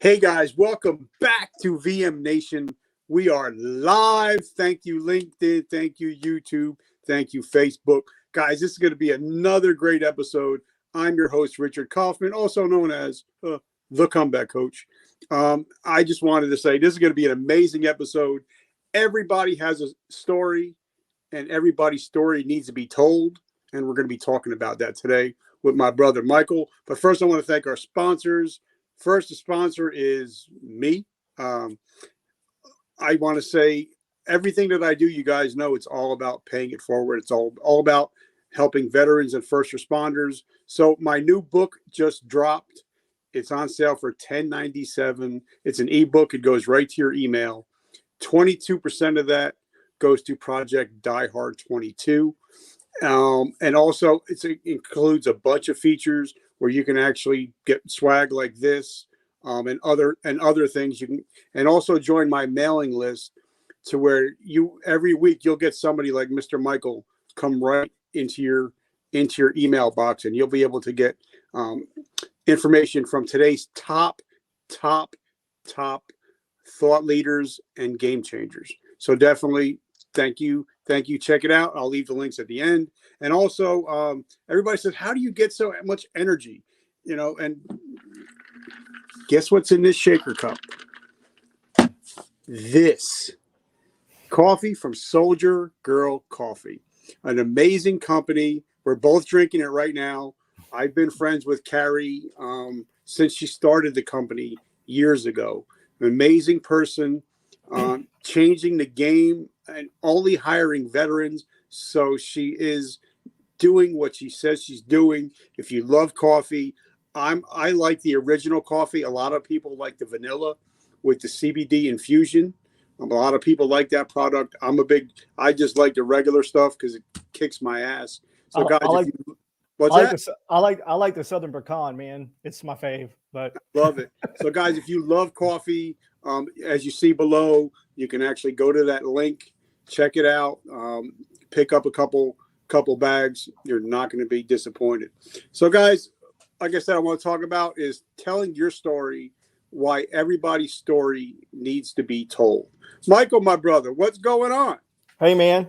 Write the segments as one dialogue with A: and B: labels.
A: Hey guys, welcome back to VM Nation. We are live. Thank you, LinkedIn. Thank you, YouTube. Thank you, Facebook. Guys, this is going to be another great episode. I'm your host, Richard Kaufman, also known as the Comeback Coach. I just wanted to say this is going to be an amazing episode. Everybody has a story, and everybody's story needs to be told. And we're going to be talking about that today with my brother, Michael. But first, I want to thank our sponsors. First, the sponsor is me. I want to say everything that I do, you guys know it's all about paying it forward. It's all about helping veterans and first responders. So my new book just dropped. It's on sale for $10.97. It's an ebook. It goes right to your email. 22% of that goes to Project Die Hard 22. And also it includes a bunch of features where you can actually get swag like this, and other things. You can, and also join my mailing list to where you every week you'll get somebody like Mr. Michael come right into your email box, and you'll be able to get information from today's top thought leaders and game changers. So definitely thank you. Check it out. I'll leave the links at the end. And also, everybody says, how do you get so much energy? And guess what's in this shaker cup? This coffee from Soldier Girl Coffee, an amazing company. We're both drinking it right now. I've been friends with Carrie since she started the company years ago. An amazing person, changing the game and only hiring veterans. So she is doing what she says she's doing. If you love coffee, I like the original coffee. A lot of people like the vanilla with the CBD infusion. A lot of people like that product. I just like the regular stuff because it kicks my ass. So guys,
B: I like the Southern Pecan, man. It's my fave. But
A: love it. So guys, if you love coffee, as you see below, you can actually go to that link, check it out, pick up a couple bags. You're not going to be disappointed. So guys, like I said, I want to talk about is telling your story, why everybody's story needs to be told. Michael, my brother, what's going on?
B: Hey, man.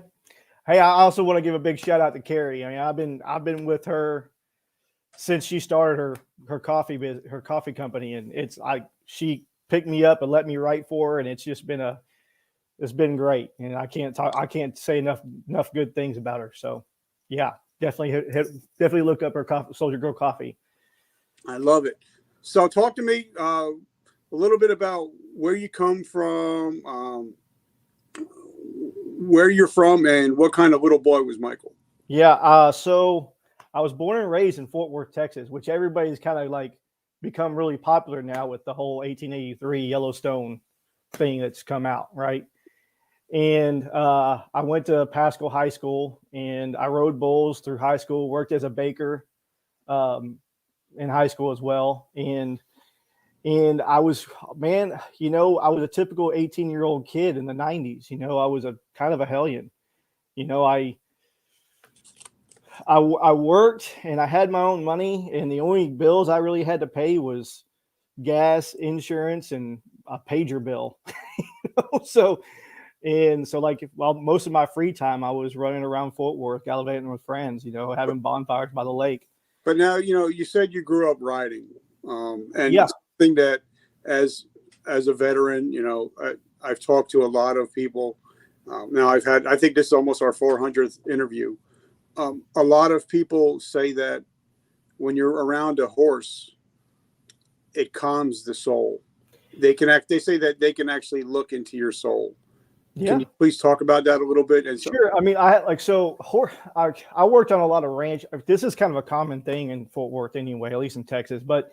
B: Hey, I also want to give a big shout out to Carrie. I mean, I've been with her since she started her coffee company, and she picked me up and let me write for her, and it's been great. And I can't say enough good things about her. So yeah, definitely look up her Soldier Girl Coffee.
A: I love it. So talk to me a little bit about where you come from, where you're from, and what kind of little boy was Michael?
B: Yeah. So I was born and raised in Fort Worth, Texas, which everybody's kind of like become really popular now with the whole 1883 Yellowstone thing that's come out, right? And I went to Pascal High School, and I rode bulls through high school, worked as a baker in high school as well. And I was, man, I was a typical 18-year-old kid in the 90s. I was a kind of a hellion. I worked and I had my own money, and the only bills I really had to pay was gas, insurance, and a pager bill. So most of my free time I was running around Fort Worth, gallivanting with friends, having bonfires by the lake.
A: But now, you said you grew up riding, and
B: yeah.
A: Something that as a veteran, I've talked to a lot of people. Now I think this is almost our 400th interview. A lot of people say that when you're around a horse, it calms the soul. They say that they can actually look into your soul. Yeah. Can you please talk about that a little bit? And
B: sure. I mean, I worked on a lot of ranch. This is kind of a common thing in Fort Worth anyway, at least in Texas, but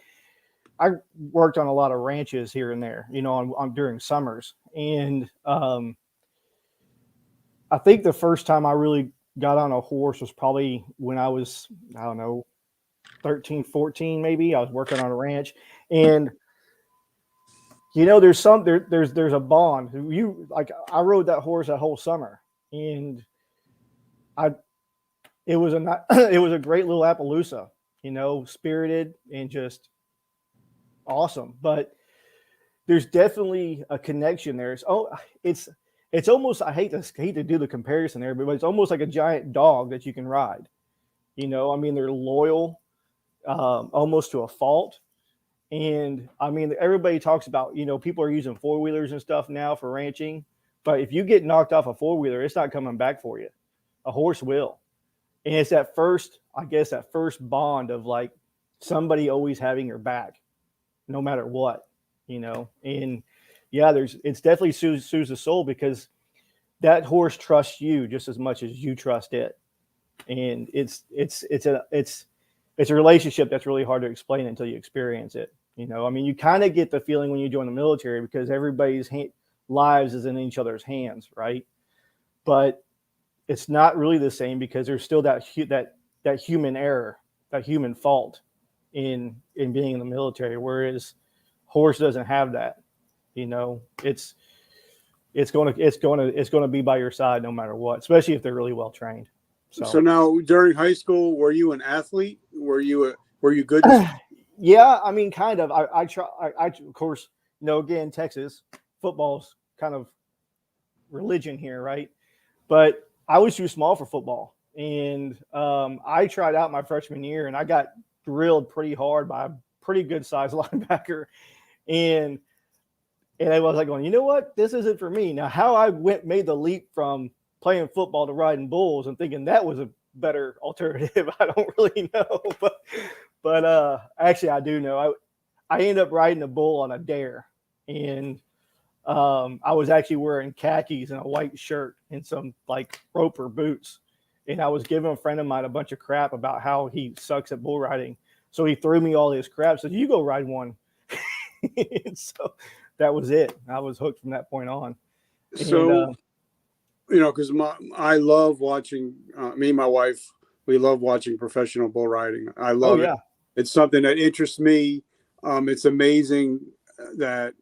B: I worked on a lot of ranches here and there, on during summers. And I think the first time I really got on a horse was probably when I was, 13, 14, maybe. I was working on a ranch, and there's a bond. I rode that horse that whole summer, and it was a great little Appaloosa, spirited and just awesome. But there's definitely a connection there. It's almost, I hate to do the comparison there, but it's almost like a giant dog that you can ride. I mean, they're loyal, almost to a fault. And I mean, everybody talks about, people are using four wheelers and stuff now for ranching. But if you get knocked off a four wheeler, it's not coming back for you. A horse will. And it's that first, I guess, that first bond of like somebody always having your back, no matter what, And yeah, it's definitely soothes the soul because that horse trusts you just as much as you trust it. And it's a relationship that's really hard to explain until you experience it. I mean, you kind of get the feeling when you join the military because everybody's lives is in each other's hands, right? But it's not really the same because there's still that human error, that human fault in being in the military, whereas horse doesn't have that. It's going to be by your side no matter what, especially if they're really well trained.
A: So now during high school, were you an athlete? Were you good?
B: Yeah, I mean, kind of. I try. Of course, again, Texas football's kind of religion here, right? But I was too small for football, and I tried out my freshman year, and I got drilled pretty hard by a pretty good sized linebacker, and I was like going, you know what, this isn't for me. Now, how I made the leap from playing football to riding bulls and thinking that was a better alternative, I don't really know, but actually I do know. I ended up riding a bull on a dare, and I was actually wearing khakis and a white shirt and some like roper boots, and I was giving a friend of mine a bunch of crap about how he sucks at bull riding, so he threw me all his crap, said, you go ride one. And so that was it. I was hooked from that point on.
A: So because I love watching, me and my wife, we love watching professional bull riding. I love it. It's something that interests me. It's amazing that,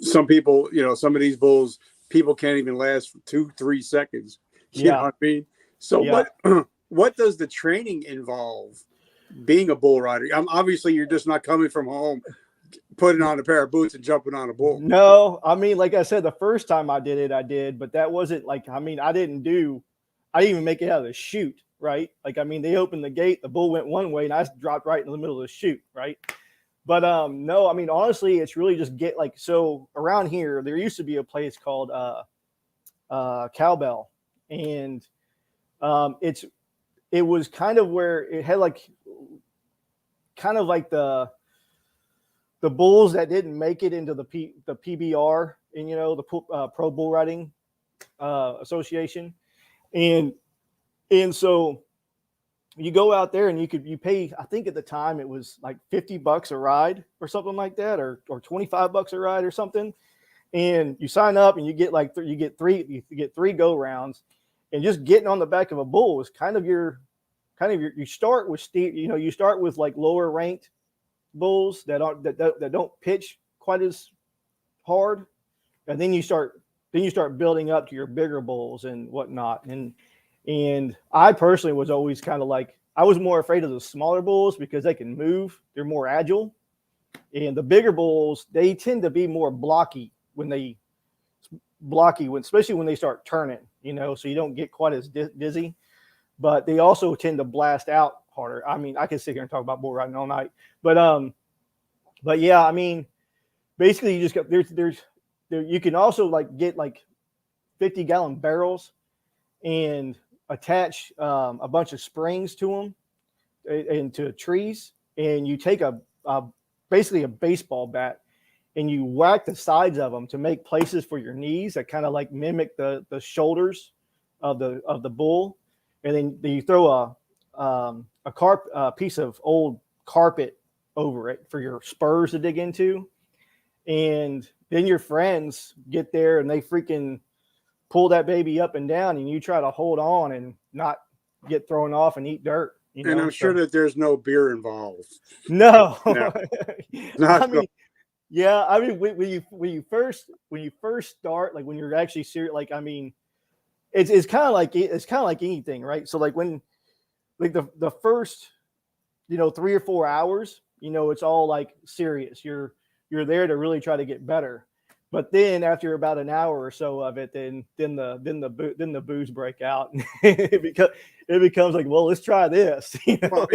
A: some people, some of these bulls, people can't even last for 2-3 seconds. You know what I mean? So what does the training involve being a bull rider? Obviously you're just not coming from home, putting on a pair of boots and jumping on a bull.
B: No, I mean, like I said, the first time I did it, I did, but that wasn't like, I mean, I didn't even make it out of the chute, right? Like, I mean, they opened the gate, the bull went one way and I dropped right in the middle of the chute, right? But no, I mean, honestly, it's really just so around here, there used to be a place called Cowbell, and it was kind of where it had like kind of like the bulls that didn't make it into the PBR and the Pro Bull Riding Association, and so you go out there and you pay, I think at the time it was like $50 a ride or something like that, or $25 a ride or something, and you sign up and you get three go rounds, and just getting on the back of a bull is kind of you start with you start with like lower ranked bulls that don't pitch quite as hard, and then you start building up to your bigger bulls and whatnot. And I personally was always kind of like, I was more afraid of the smaller bulls because they can move, they're more agile, and the bigger bulls, they tend to be more blocky especially when they start turning, so you don't get quite as dizzy, but they also tend to blast out harder. I mean, I can sit here and talk about bull riding all night, but yeah, I mean, basically you just got you can also like get like 50-gallon barrels and attach a bunch of springs to them into trees, and you take basically a baseball bat and you whack the sides of them to make places for your knees that kind of like mimic the shoulders of the bull, and then you throw a piece of old carpet over it for your spurs to dig into, and then your friends get there and they freaking pull that baby up and down, and you try to hold on and not get thrown off and eat dirt.
A: And I'm sure that there's no beer involved.
B: No.
A: Not
B: I mean, yeah. I mean, when you first start, like when you're actually serious, like, I mean, it's kind of like anything, right? So like when, like the first, 3 or 4 hours, it's all like serious. You're you're there to really try to get better. But then after about an hour or so of it, then the booze break out. It becomes like, well, let's try this.
A: Well,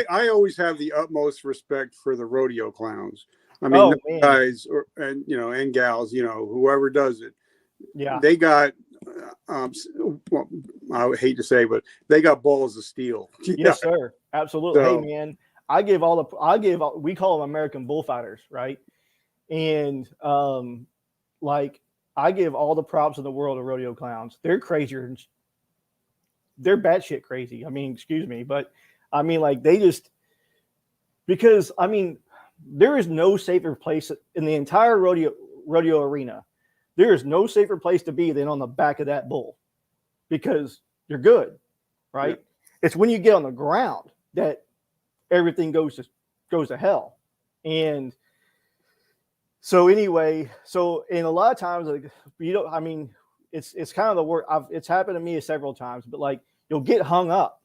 A: I always have the utmost respect for the rodeo clowns. I mean,
B: Oh
A: those
B: man,
A: guys and gals, whoever does it,
B: yeah,
A: they got, well, I would hate to say, but they got balls of steel.
B: yes, sir, absolutely. Hey
A: So,
B: man, we call them American bullfighters, right? And like I give all the props in the world to rodeo clowns. They're crazier. They're batshit crazy. I mean, excuse me, but I mean, like they just because I mean, there is no safer place in the entire rodeo arena. There is no safer place to be than on the back of that bull because you're good, right? Yeah. It's when you get on the ground that everything goes to hell. And so anyway, and a lot of times, like I mean, it's kind of the work. It's happened to me several times, but like you'll get hung up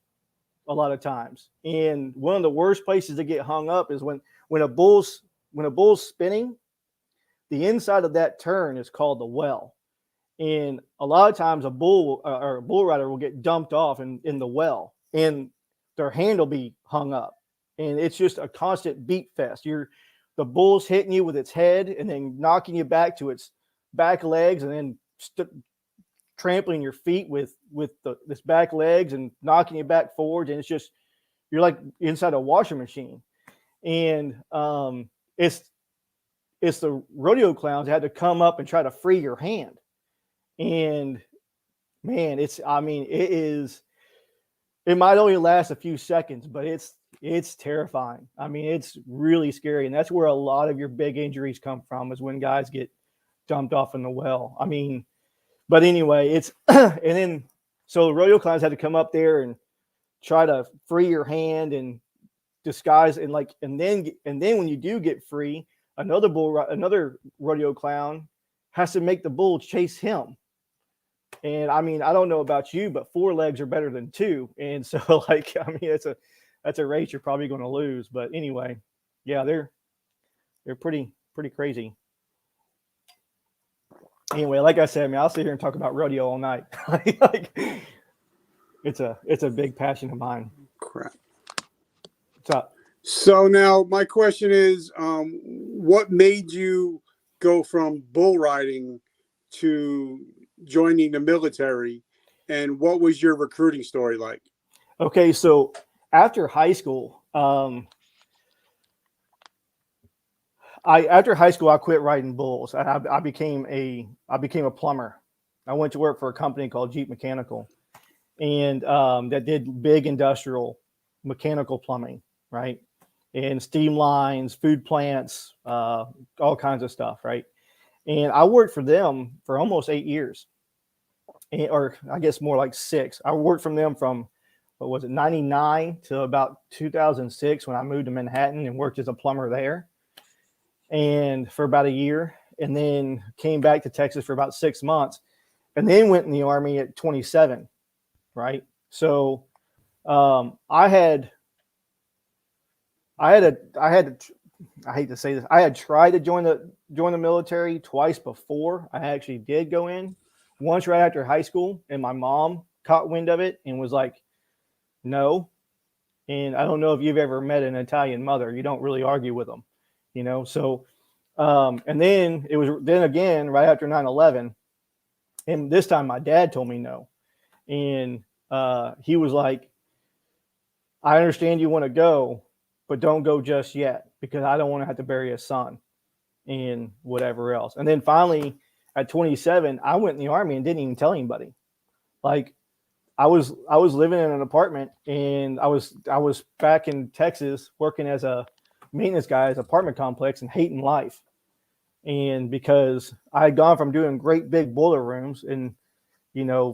B: a lot of times. And one of the worst places to get hung up is when a bull's spinning, the inside of that turn is called the well. And a lot of times a bull or a bull rider will get dumped off in the well and their hand will be hung up. And it's just a constant beat fest. The bull's hitting you with its head and then knocking you back to its back legs and then trampling your feet with this back legs and knocking you back forward. And it's just, you're like inside a washing machine. And it's the rodeo clowns that had to come up and try to free your hand. And man, it might only last a few seconds, but it's terrifying. I mean, it's really scary. And that's where a lot of your big injuries come from, is when guys get dumped off in the well. I mean, but anyway, it's, and then, so the rodeo clowns had to come up there and try to free your hand and disguise. And then when you do get free, another rodeo clown has to make the bull chase him. And I mean, I don't know about you, but 4 legs are better than 2. And so like, I mean, that's a race you're probably going to lose. But anyway, yeah, they're pretty crazy. Anyway, like I said, I mean, I'll sit here and talk about rodeo all night. Like, it's a big passion of mine.
A: Crap.
B: What's up?
A: So now my question is, what made you go from bull riding to joining the military, and what was your recruiting story like?
B: Okay, so after high school, I quit riding bulls. I became a plumber. I went to work for a company called Jeep Mechanical, and that did big industrial mechanical plumbing, right? And steam lines, food plants, all kinds of stuff, right? And I worked for them for almost 8 years, or I guess more like 6. I worked from them from, 99 to about 2006 when I moved to Manhattan and worked as a plumber there, and for about a year, and then came back to Texas for about 6 months, and then went in the Army at 27, right? So I hate to say this, I had tried to join the military twice before I actually did go in. Once right after high school, and my mom caught wind of it and was like, no. And I don't know if you've ever met an Italian mother. You don't really argue with them, So, and then it was then again right after 9/11, and this time my dad told me no, and he was like, I understand you want to go, but don't go just yet, because I don't want to have to bury a son and whatever else. And then finally at 27, I went in the Army and didn't even tell anybody. Like I was living in an apartment, and I was back in Texas working as a maintenance guy at an apartment complex and hating life. And because I had gone from doing great big boiler rooms and,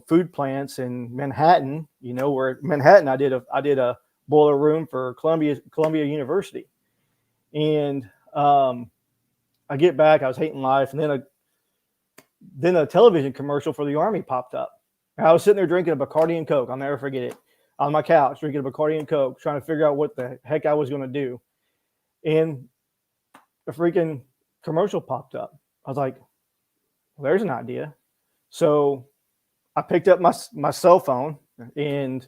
B: food plants in Manhattan, where Manhattan, I did a boiler room for Columbia University. And I get back, I was hating life. And then a television commercial for the Army popped up. And I was sitting there drinking a Bacardi and Coke. I'll never forget it. On my couch, drinking a Bacardi and Coke, trying to figure out what the heck I was going to do. And a freaking commercial popped up. I was like, well, there's an idea. So I picked up my cell phone and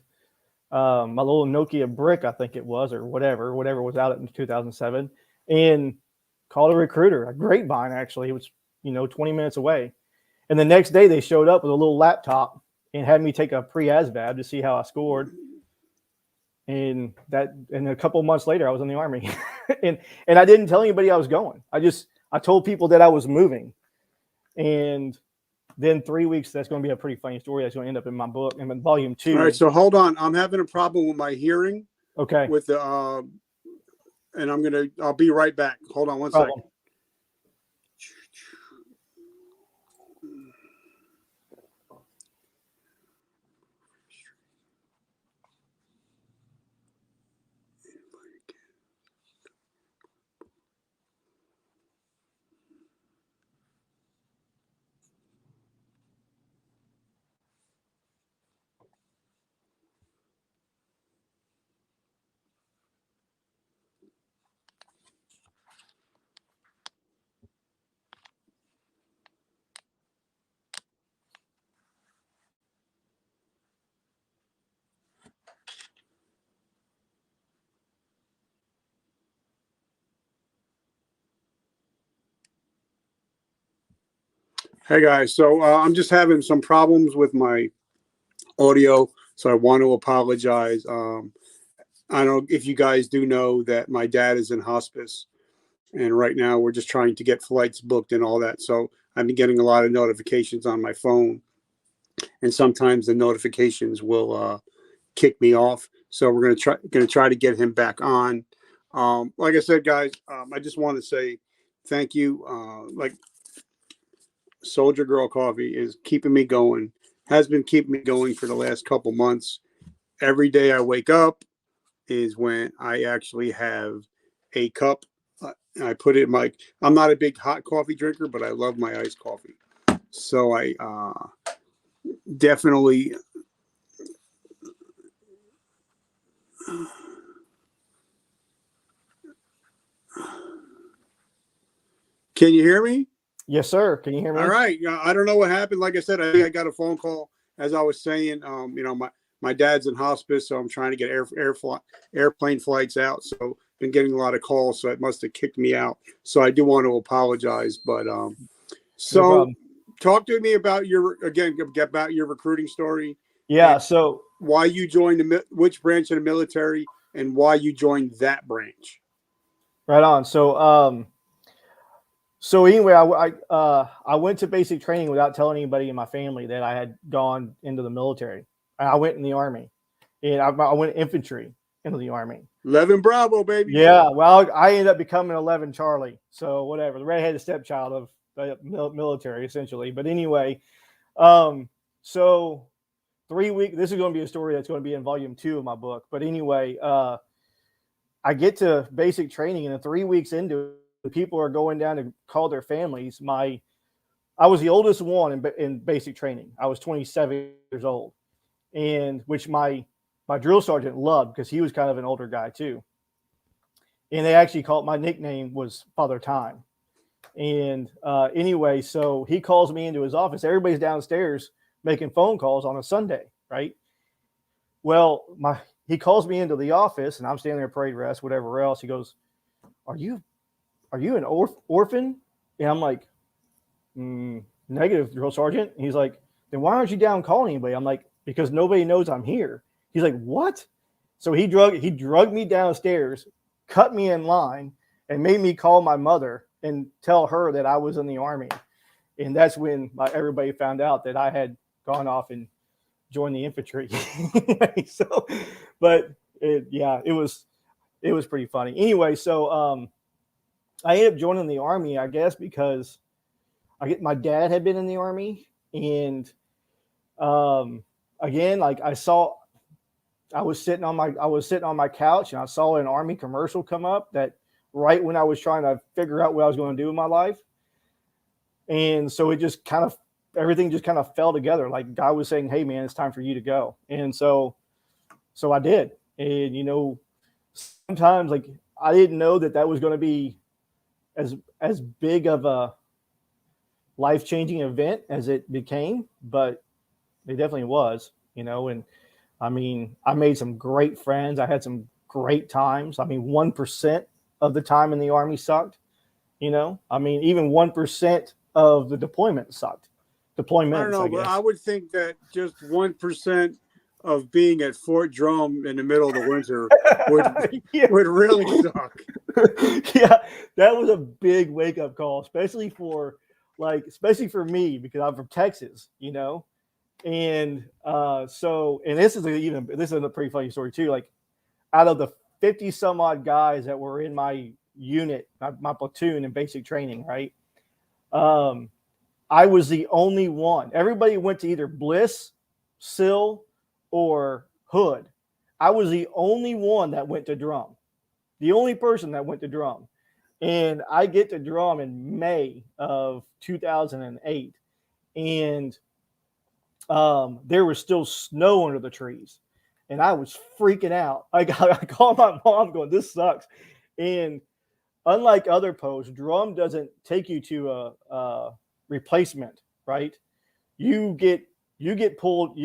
B: my little Nokia brick, I think it was, or whatever was out in 2007, and called a recruiter, a Grapevine actually. It was 20 minutes away, and the next day they showed up with a little laptop and had me take a pre-ASVAB to see how I scored. And a couple of months later, I was in the Army, and I didn't tell anybody I was going. I told people that I was moving, and then 3 weeks. That's going to be a pretty funny story. That's going to end up in my book, in volume 2.
A: All right, so hold on. I'm having a problem with my hearing.
B: Okay.
A: With the and I'll be right back. Hold on one second. Hey guys, so I'm just having some problems with my audio, so I want to apologize. I don't know if you guys do know that my dad is in hospice, and right now we're just trying to get flights booked and all that. So I've been getting a lot of notifications on my phone, and sometimes the notifications will kick me off. So we're gonna try to get him back on. Like I said, guys, I just want to say thank you. Like Soldier Girl Coffee is keeping me going, has been keeping me going for the last couple months. Every day I wake up is when I actually have a cup. I put it in my, I'm not a big hot coffee drinker, but I love my iced coffee. So I definitely. Can you hear me?
B: Yes, sir. Can you hear me?
A: All right. I don't know what happened. Like I said, I think I got a phone call as I was saying. My dad's in hospice, so I'm trying to get airplane flights out. So been getting a lot of calls, so it must have kicked me out. So I do want to apologize. But so talk to me about about your recruiting story.
B: Yeah. So
A: why you joined which branch of the military and why you joined that branch.
B: Right on. So anyway, I went to basic training without telling anybody in my family that I had gone into the military. I went in the Army, and I went infantry into the Army.
A: 11 Bravo, baby.
B: Yeah. Well, I ended up becoming 11 Charlie. So whatever, the redheaded stepchild of the military, essentially. But anyway, so 3 weeks. This is going to be a story that's going to be in volume 2 of my book. But anyway, I get to basic training, and 3 weeks into it, people are going down to call their families. I was the oldest one in basic training. I was 27 years old, and which my drill sergeant loved because he was kind of an older guy too. And they actually called, my nickname was Father Time. And anyway, so he calls me into his office. Everybody's downstairs making phone calls on a Sunday, right? Well, he calls me into the office, and I'm standing there parade rest, whatever else. He goes, "Are you an orphan?" And I'm like, "Negative, drill sergeant." And he's like, "Then why aren't you down calling anybody?" I'm like, "Because nobody knows I'm here." He's like, "What?" So he drugged me downstairs, cut me in line, and made me call my mother and tell her that I was in the Army. And that's when everybody found out that I had gone off and joined the infantry. So, but it was pretty funny. Anyway, so I ended up joining the Army, I guess, because my dad had been in the Army, and again, like I was sitting on my couch, and I saw an Army commercial come up that right when I was trying to figure out what I was going to do in my life. And so it just everything just kind of fell together. Like God was saying, "Hey man, it's time for you to go." And so I did. And sometimes like I didn't know that was going to be as big of a life-changing event as it became, but it definitely was, and I mean, I made some great friends. I had some great times. I mean, 1% of the time in the Army sucked, I mean, even 1% of the deployment sucked.
A: I don't
B: Deployments,
A: know,
B: I
A: but I
B: guess.
A: would think that just 1% of being at Fort Drum in the middle of the winter would
B: Yeah.
A: would really suck.
B: Yeah, that was a big wake-up call, especially for me, because I'm from Texas, and and this is a pretty funny story too. Like, out of the 50 some odd guys that were in my unit, my platoon in basic training, right? Um, I was the only one. Everybody went to either Bliss, Sill, or Hood. I was the only one that went to Drum. The only person that went to Drum. And I get to Drum in May of 2008. And there was still snow under the trees. And I was freaking out. I called my mom going, this sucks. And unlike other posts, Drum doesn't take you to a replacement, right? You get pulled,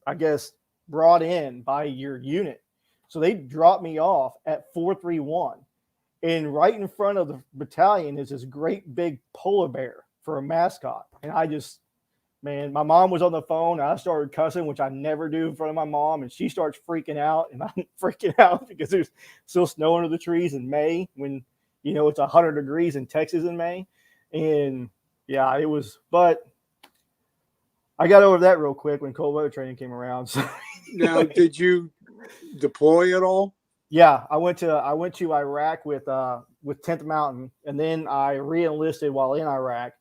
B: I guess, brought in by your unit. So they dropped me off at 431. And right in front of the battalion is this great big polar bear for a mascot. And my mom was on the phone. And I started cussing, which I never do in front of my mom. And she starts freaking out. And I'm freaking out because there's still snow under the trees in May when, it's 100 degrees in Texas in May. And yeah, it was, but I got over that real quick when cold weather training came around. So
A: Now, did you deploy at all?
B: yeah, I went to Iraq with 10th Mountain, and then I re-enlisted while in Iraq,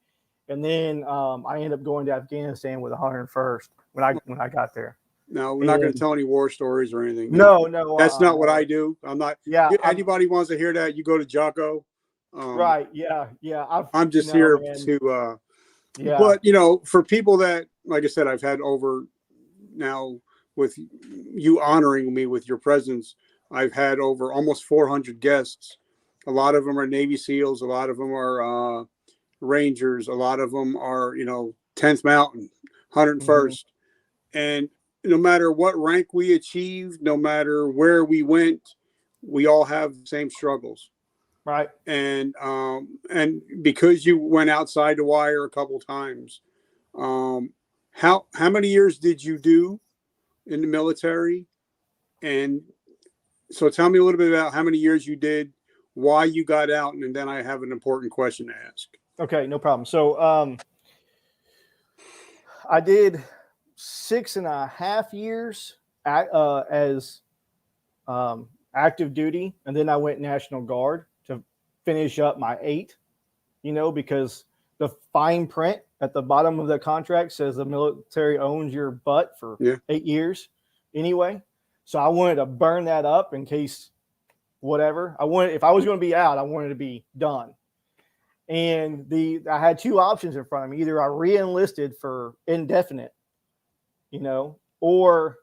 B: and then I ended up going to Afghanistan with 101st when I got there.
A: No, we're not going to tell any war stories or anything.
B: No,
A: that's not what I do. I'm not.
B: Yeah,
A: anybody wants to hear that, you go to Jocko.
B: Right. Yeah.
A: I'm just here to.
B: Yeah.
A: But for people that, like I said, I've had over now with you honoring me with your presence. I've had over almost 400 guests. A lot of them are Navy SEALs. A lot of them are Rangers. A lot of them are, 10th Mountain, 101st. Mm-hmm. And no matter what rank we achieved, no matter where we went, we all have the same struggles.
B: Right.
A: And because you went outside the wire a couple times, how many years did you do in the military? And so tell me a little bit about how many years you did, why you got out, and then I have an important question to ask.
B: Okay, no problem. So I did 6.5 years as active duty, and then I went National Guard to finish up my 8, because the fine print at the bottom of the contract says the military owns your butt for 8 years anyway. So I wanted to burn that up in case whatever. If I was going to be out, I wanted to be done. And I had 2 options in front of me. Either I re-enlisted for indefinite, or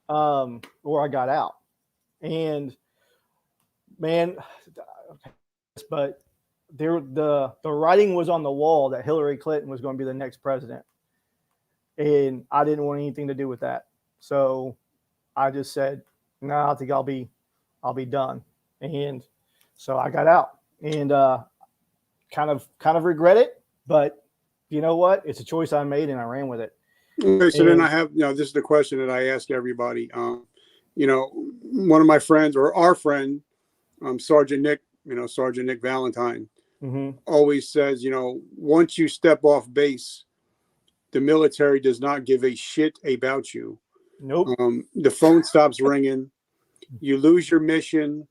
B: I got out. And man, but the writing was on the wall that Hillary Clinton was going to be the next president. And I didn't want anything to do with that. So I just said, no, I think I'll be done. And so I got out, and kind of regret it, but you know what? It's a choice I made, and I ran with it.
A: Okay, so then I have, this is the question that I ask everybody. One of my friends, or our friend, Sergeant Nick Valentine, always says, once you step off base, the military does not give a shit about you.
B: Nope.
A: The phone stops ringing. You lose your mission.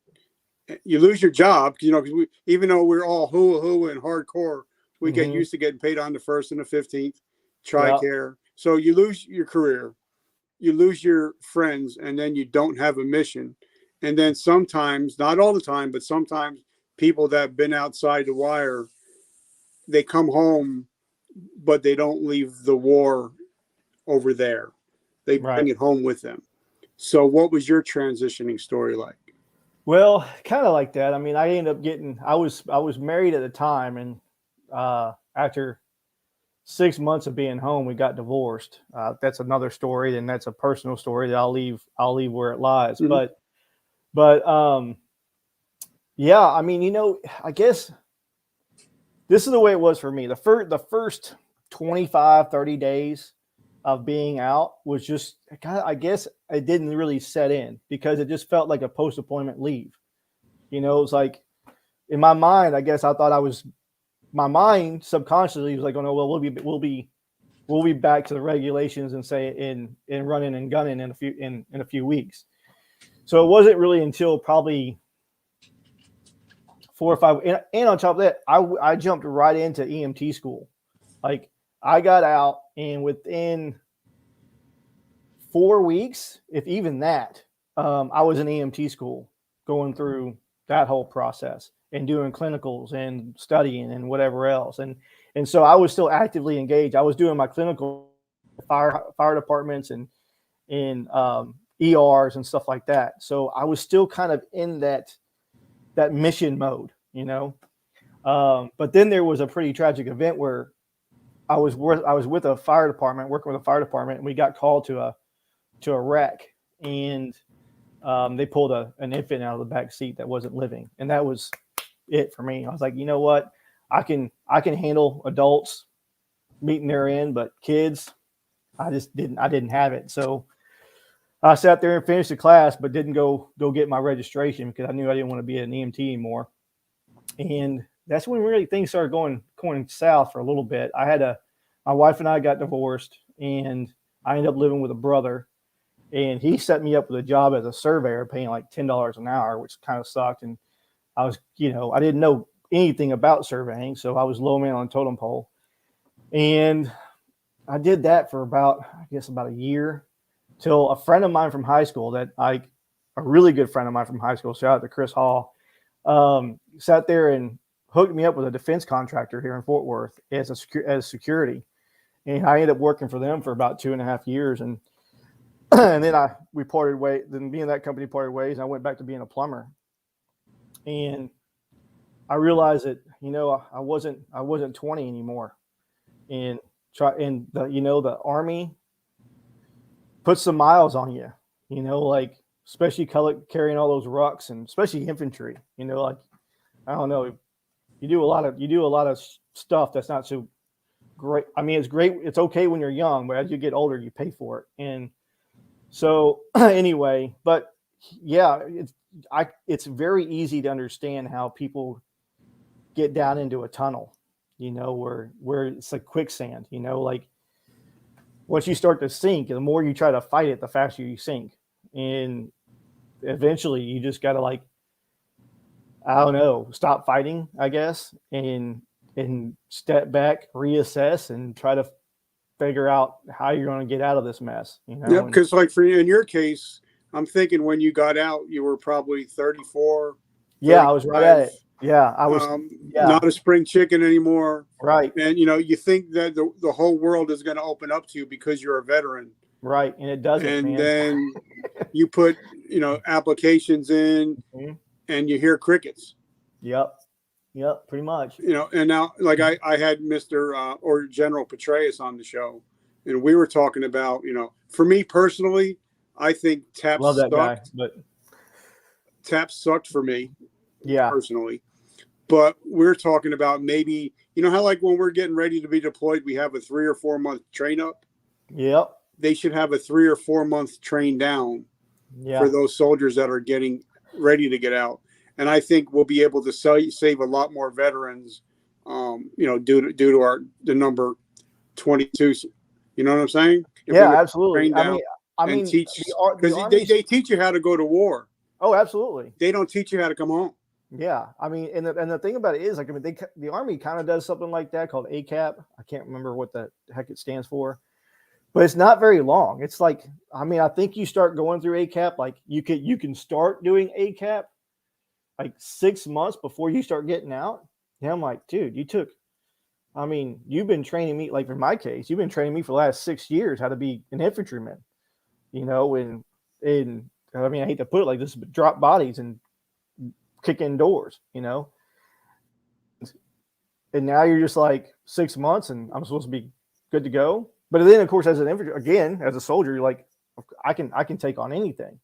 A: You lose your job. Because even though we're all hoo and hardcore, we get used to getting paid on the 1st and the 15th. TRICARE. Yep. So you lose your career, you lose your friends, and then you don't have a mission. And then sometimes, not all the time, but sometimes people that have been outside the wire, they come home, but they don't leave the war over there. They bring it home with them. So what was your transitioning story like?
B: Well, kind of like that. I mean, I ended up getting. I was married at the time, and after 6 months of being home, we got divorced. That's another story, and that's a personal story that I'll leave where it lies.
A: Mhm.
B: But yeah, I mean, I guess this is the way it was for me. The first 25, 30 days of being out was just kind of, I guess it didn't really set in because it just felt like a post appointment leave. It was like in my mind, I guess I thought my mind subconsciously was like, oh no, well we'll be back to the regulations and say in running and gunning in a few weeks. So it wasn't really until probably 4 or 5, and on top of that, I jumped right into EMT school. Like I got out, and within 4 weeks, if even that, I was in EMT school, going through that whole process and doing clinicals and studying and whatever else. And so I was still actively engaged. I was doing my clinical fire departments and in ERs and stuff like that. So I was still kind of in that mission mode. But then there was a pretty tragic event where I was with a fire department, working with a fire department, and we got called to a wreck, and they pulled an infant out of the back seat that wasn't living, and that was it for me. I was like, you know what, I can handle adults meeting their end, but kids, I didn't have it. So I sat there and finished the class, but didn't go get my registration because I knew I didn't want to be an EMT anymore. And that's when really things started going south for a little bit. My wife and I got divorced, and I ended up living with a brother, and he set me up with a job as a surveyor, paying like $10 an hour, which kind of sucked. And I didn't know anything about surveying, so I was low man on the totem pole, and I did that for about a year, till a friend of mine from high school, a really good friend of mine from high school, shout out to Chris Hall, sat there and hooked me up with a defense contractor here in Fort Worth as security, and I ended up working for them for about 2.5 years, and and then we parted ways. Then me and that company parted ways, and I went back to being a plumber, and I realized that I wasn't 20 anymore, and the Army puts some miles on you, like especially carrying all those rucks, and especially infantry, like I don't know, you do a lot of stuff that's not so great. I mean, it's great, it's okay when you're young, but as you get older, you pay for it. And so anyway, but yeah, it's very easy to understand how people get down into a tunnel, where it's like quicksand, like once you start to sink, the more you try to fight it, the faster you sink. And eventually you just got to, like, I don't know, stop fighting, I guess, and step back, reassess, and try to figure out how you're going to get out of this mess.
A: Yep, because like in your case, I'm thinking when you got out, you were probably 34,
B: Yeah, I was right at it. Yeah, I was. Yeah,
A: not a spring chicken anymore.
B: right,
A: And you think that the whole world is going to open up to you because you're a veteran.
B: right, and it doesn't,
A: And
B: man.
A: then you put applications in,
B: Mhm.
A: and you hear crickets.
B: Yep, pretty much.
A: And now, like, I had Mr. Or General Petraeus on the show, and we were talking about, for me personally, I think
B: Love that guy,
A: sucked.
B: but
A: TAPS sucked for me
B: yeah,
A: personally. But we're talking about maybe, how like when we're getting ready to be deployed, we have a 3 or 4 month train up.
B: yep,
A: They should have a 3 or 4 month train down
B: yeah,
A: for those soldiers that are getting ready to get out. And I think we'll be able to save a lot more veterans, due to the number 22. You know what I'm saying? If
B: yeah,
A: we
B: absolutely.
A: train down
B: I
A: and
B: mean,
A: teach,
B: the
A: because
B: army.
A: they teach you how to go to war.
B: Oh, absolutely.
A: They don't teach you how to come home.
B: Yeah, I mean, and the thing about it is, like, I mean, the army kind of does something like that called ACAP. I can't remember what the heck it stands for, but it's not very long. It's like, I mean, I think you start going through ACAP, like you can start doing ACAP like 6 months before you start getting out. And I'm like, dude, you've been training me, like in my case, you've been training me for the last 6 years how to be an infantryman, and I mean, I hate to put it like this, but drop bodies and kick in doors, you know. And now you're just like 6 months and I'm supposed to be good to go. But then of course as an infantry, again, as a soldier, you're like, I can take on anything.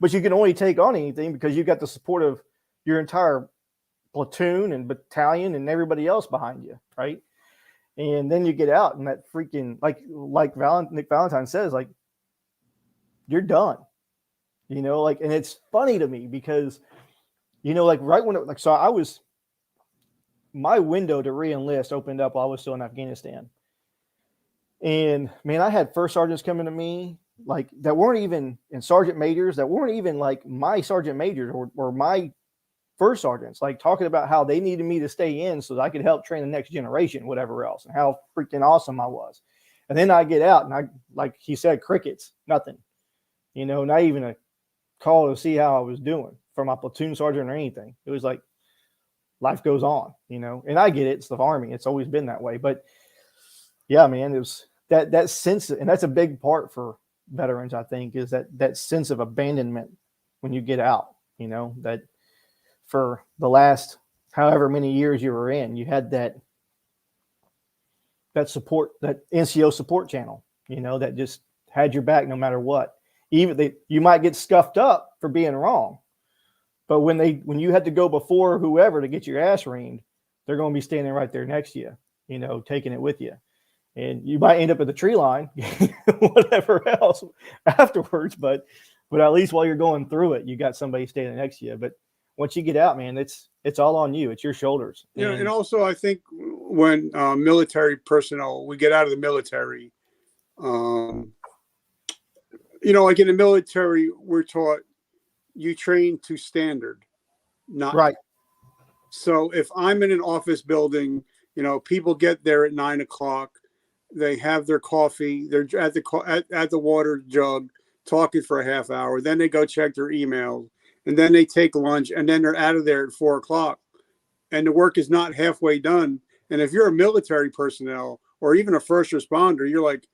B: But you can only take on anything because you've got the support of your entire platoon and battalion and everybody else behind you, right? And then you get out and that freaking like Nick Valentine says, like, you're done. You know, like, and it's funny to me because, you know, like right when it, like, so I was, my window to re-enlist opened up while I was still in Afghanistan. And man, I had first sergeants coming to me like that weren't even, and sergeant majors that weren't even like my sergeant majors or my first sergeants, like talking about how they needed me to stay in so that I could help train the next generation, whatever else, and how freaking awesome I was. And then I get out and I, like he said, crickets, nothing, you know, not even a call to see how I was doing from my platoon sergeant or anything. It was like life goes on, you know, and I get it. It's the Army. It's always been that way. But yeah, man, it was that sense, and that's a big part for veterans, I think, is that sense of abandonment when you get out, you know, that for the last however many years you were in, you had that support, that NCO support channel, you know, that just had your back no matter what. Even you might get scuffed up for being wrong, but when you had to go before whoever to get your ass reamed, they're going to be standing right there next to you, you know, taking it with you. And you might end up at the tree line, whatever else afterwards, but at least while you're going through it, you got somebody standing next to you. But once you get out, man, it's all on you. It's your shoulders.
A: Yeah, and also I think when military personnel, we get out of the military, you know, like in the military, we're taught you train to standard, not
B: right.
A: So if I'm in an office building, you know, people get there at 9:00. They have their coffee. They're at the water jug talking for a half hour. Then they go check their emails, and then they take lunch, and then they're out of there at 4:00. And the work is not halfway done. And if you're a military personnel or even a first responder, you're like,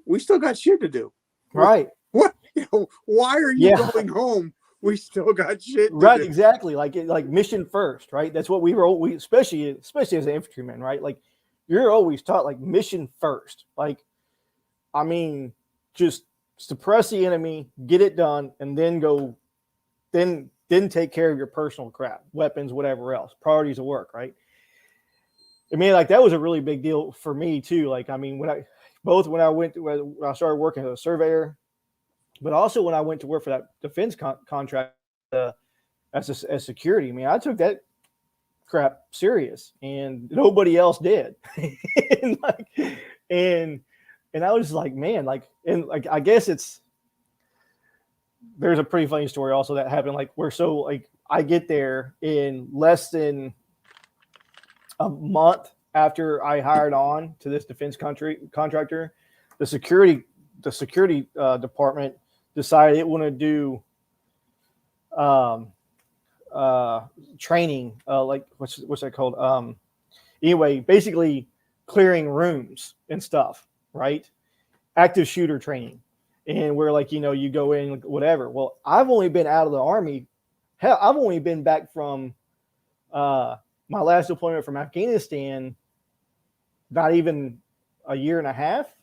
A: we still got shit to do.
B: Right.
A: What? You know, why are you going home? We still got shit to
B: right,
A: do.
B: exactly. Like mission first, right? That's what we especially as an infantryman, right? Like you're always taught like mission first. Like, I mean, just suppress the enemy, get it done, and then go, then take care of your personal crap, weapons, whatever else, priorities of work, right? I mean, like that was a really big deal for me too. Like, I mean, when I started working as a surveyor, but also when I went to work for that defense contract as security, I mean, I took that crap serious, and nobody else did. and I was like, man, like, and like, I guess there's a pretty funny story also that happened. Like, I get there in less than a month after I hired on to this defense contractor, the security department decided it wanted to do training, like what's that called? Anyway, basically clearing rooms and stuff, right? Active shooter training. And we're like, you know, you go in, whatever. Well, I've only been out of the Army. Hell, I've only been back from my last deployment from Afghanistan, not even a year and a half.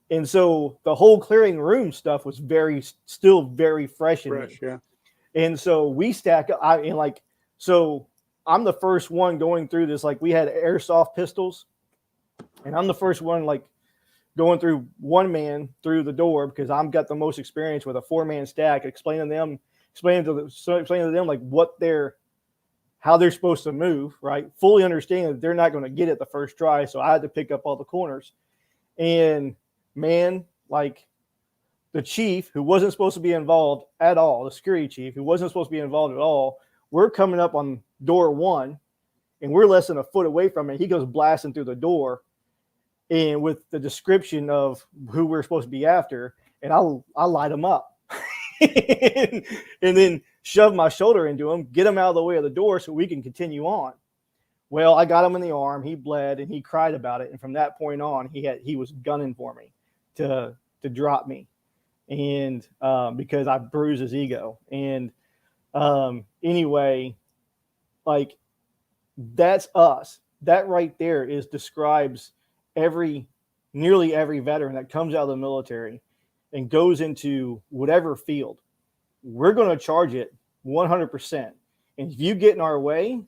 B: And so the whole clearing room stuff was still very fresh in me.
A: Yeah.
B: And so we stack up. So I'm the first one going through this. Like, we had airsoft pistols, and I'm the first one, like, going through one man through the door because I've got the most experience with a 4-man stack, explaining to them like how they're supposed to move, right? Fully understanding that they're not going to get it the first try. So I had to pick up all the corners. And man, like, the chief, who wasn't supposed to be involved at all, the security chief, who wasn't supposed to be involved at all, we're coming up on door 1, and we're less than a foot away from it. He goes blasting through the door, and with the description of who we're supposed to be after, and I'll light him up, and then shove my shoulder into him, get him out of the way of the door so we can continue on. Well, I got him in the arm. He bled, and he cried about it. And from that point on, he was gunning for me to drop me. And because I bruised his ego. And anyway, like that's us. That right there describes every nearly every veteran that comes out of the military and goes into whatever field. We're going to charge it 100%. And if you get in our way,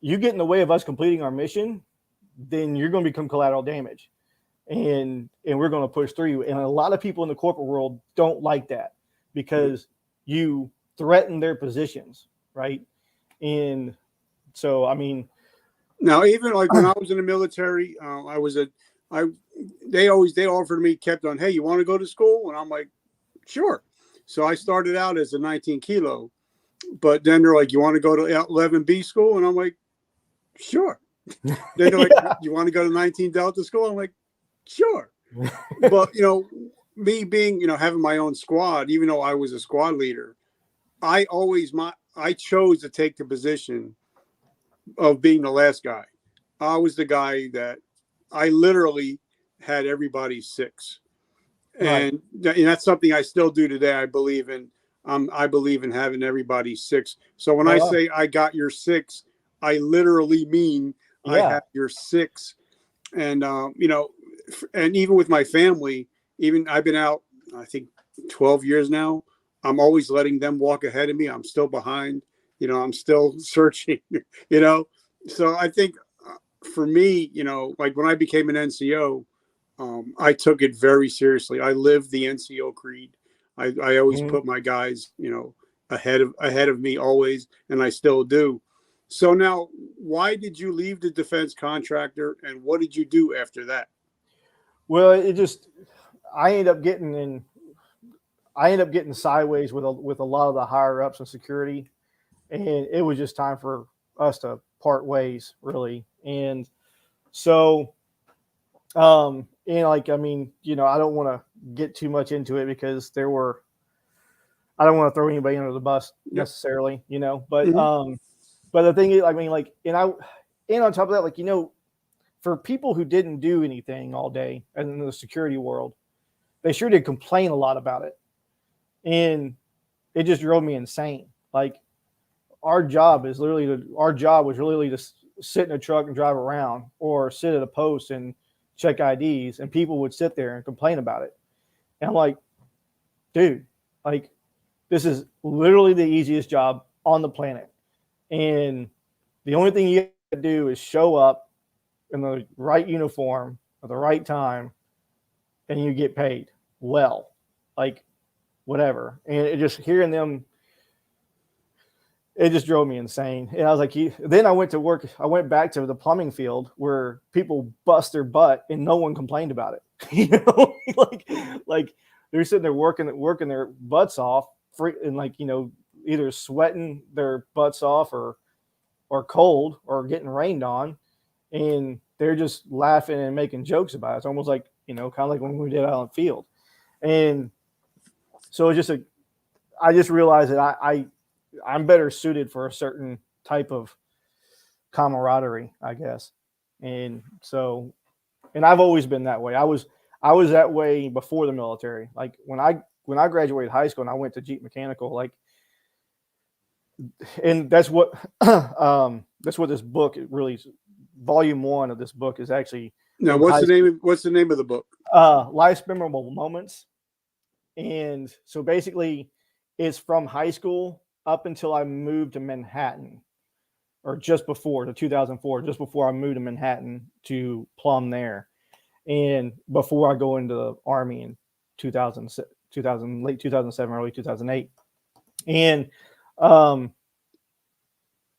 B: you get in the way of us completing our mission, then you're going to become collateral damage. And we're going to push through you. And a lot of people in the corporate world don't like that because you threaten their positions, right? And so, I mean,
A: now even like when I was in the military, they offered me, kept on, hey, you want to go to school? And I'm like, sure. So I started out as a 19 kilo, but then they're like, you want to go to 11B school? And I'm like, sure. Then they're like, you want to go to 19 Delta school? I'm like, sure. But, me being, having my own squad, even though I was a squad leader, I chose to take the position of being the last guy. I was the guy that I literally had everybody six.
B: right.
A: And that's something I still do today. I believe in having everybody six. So when I say I got your six, I literally mean I have your six. And and even with my family, even I've been out, I think 12 years now. I'm always letting them walk ahead of me. I'm still behind. I'm still searching. So I think for me, like when I became an NCO, I took it very seriously. I lived the NCO creed. I always put my guys, ahead of me always, and I still do. So now, why did you leave the defense contractor, and what did you do after that?
B: Well, I ended up getting sideways with a lot of the higher ups in security, and it was just time for us to part ways, really. And so, and like, I mean, I don't want to get too much into it because I don't want to throw anybody under the bus necessarily, but, but the thing is, I mean, like, and on top of that, like, for people who didn't do anything all day in the security world, they sure did complain a lot about it. And it just drove me insane. Like, our job was literally to sit in a truck and drive around, or sit at a post and check IDs, and people would sit there and complain about it. And I'm like, dude, like, this is literally the easiest job on the planet. And the only thing you have to do is show up in the right uniform at the right time, and you get paid well, like whatever. And it just hearing them, it just drove me insane. And I was like, then I went to work. I went back to the plumbing field where people bust their butt and no one complained about it. like they're sitting there working their butts off, and like, either sweating their butts off or cold or getting rained on, and they're just laughing and making jokes about it. It's almost like, kind of like when we did out on the field. And so it's just I just realized that I'm better suited for a certain type of camaraderie, I guess. And so, and I've always been that way. I was that way before the military. Like when I graduated high school and I went to Jeep Mechanical, like, and that's what this book really, volume 1 of this book is actually.
A: Now, what's the name of the book?
B: Life's Memorable Moments. And so basically it's from high school up until I moved to Manhattan, or just before, to 2004, just before I moved to Manhattan to plumb there. And before I go into the Army in 2000, late 2007, early 2008. And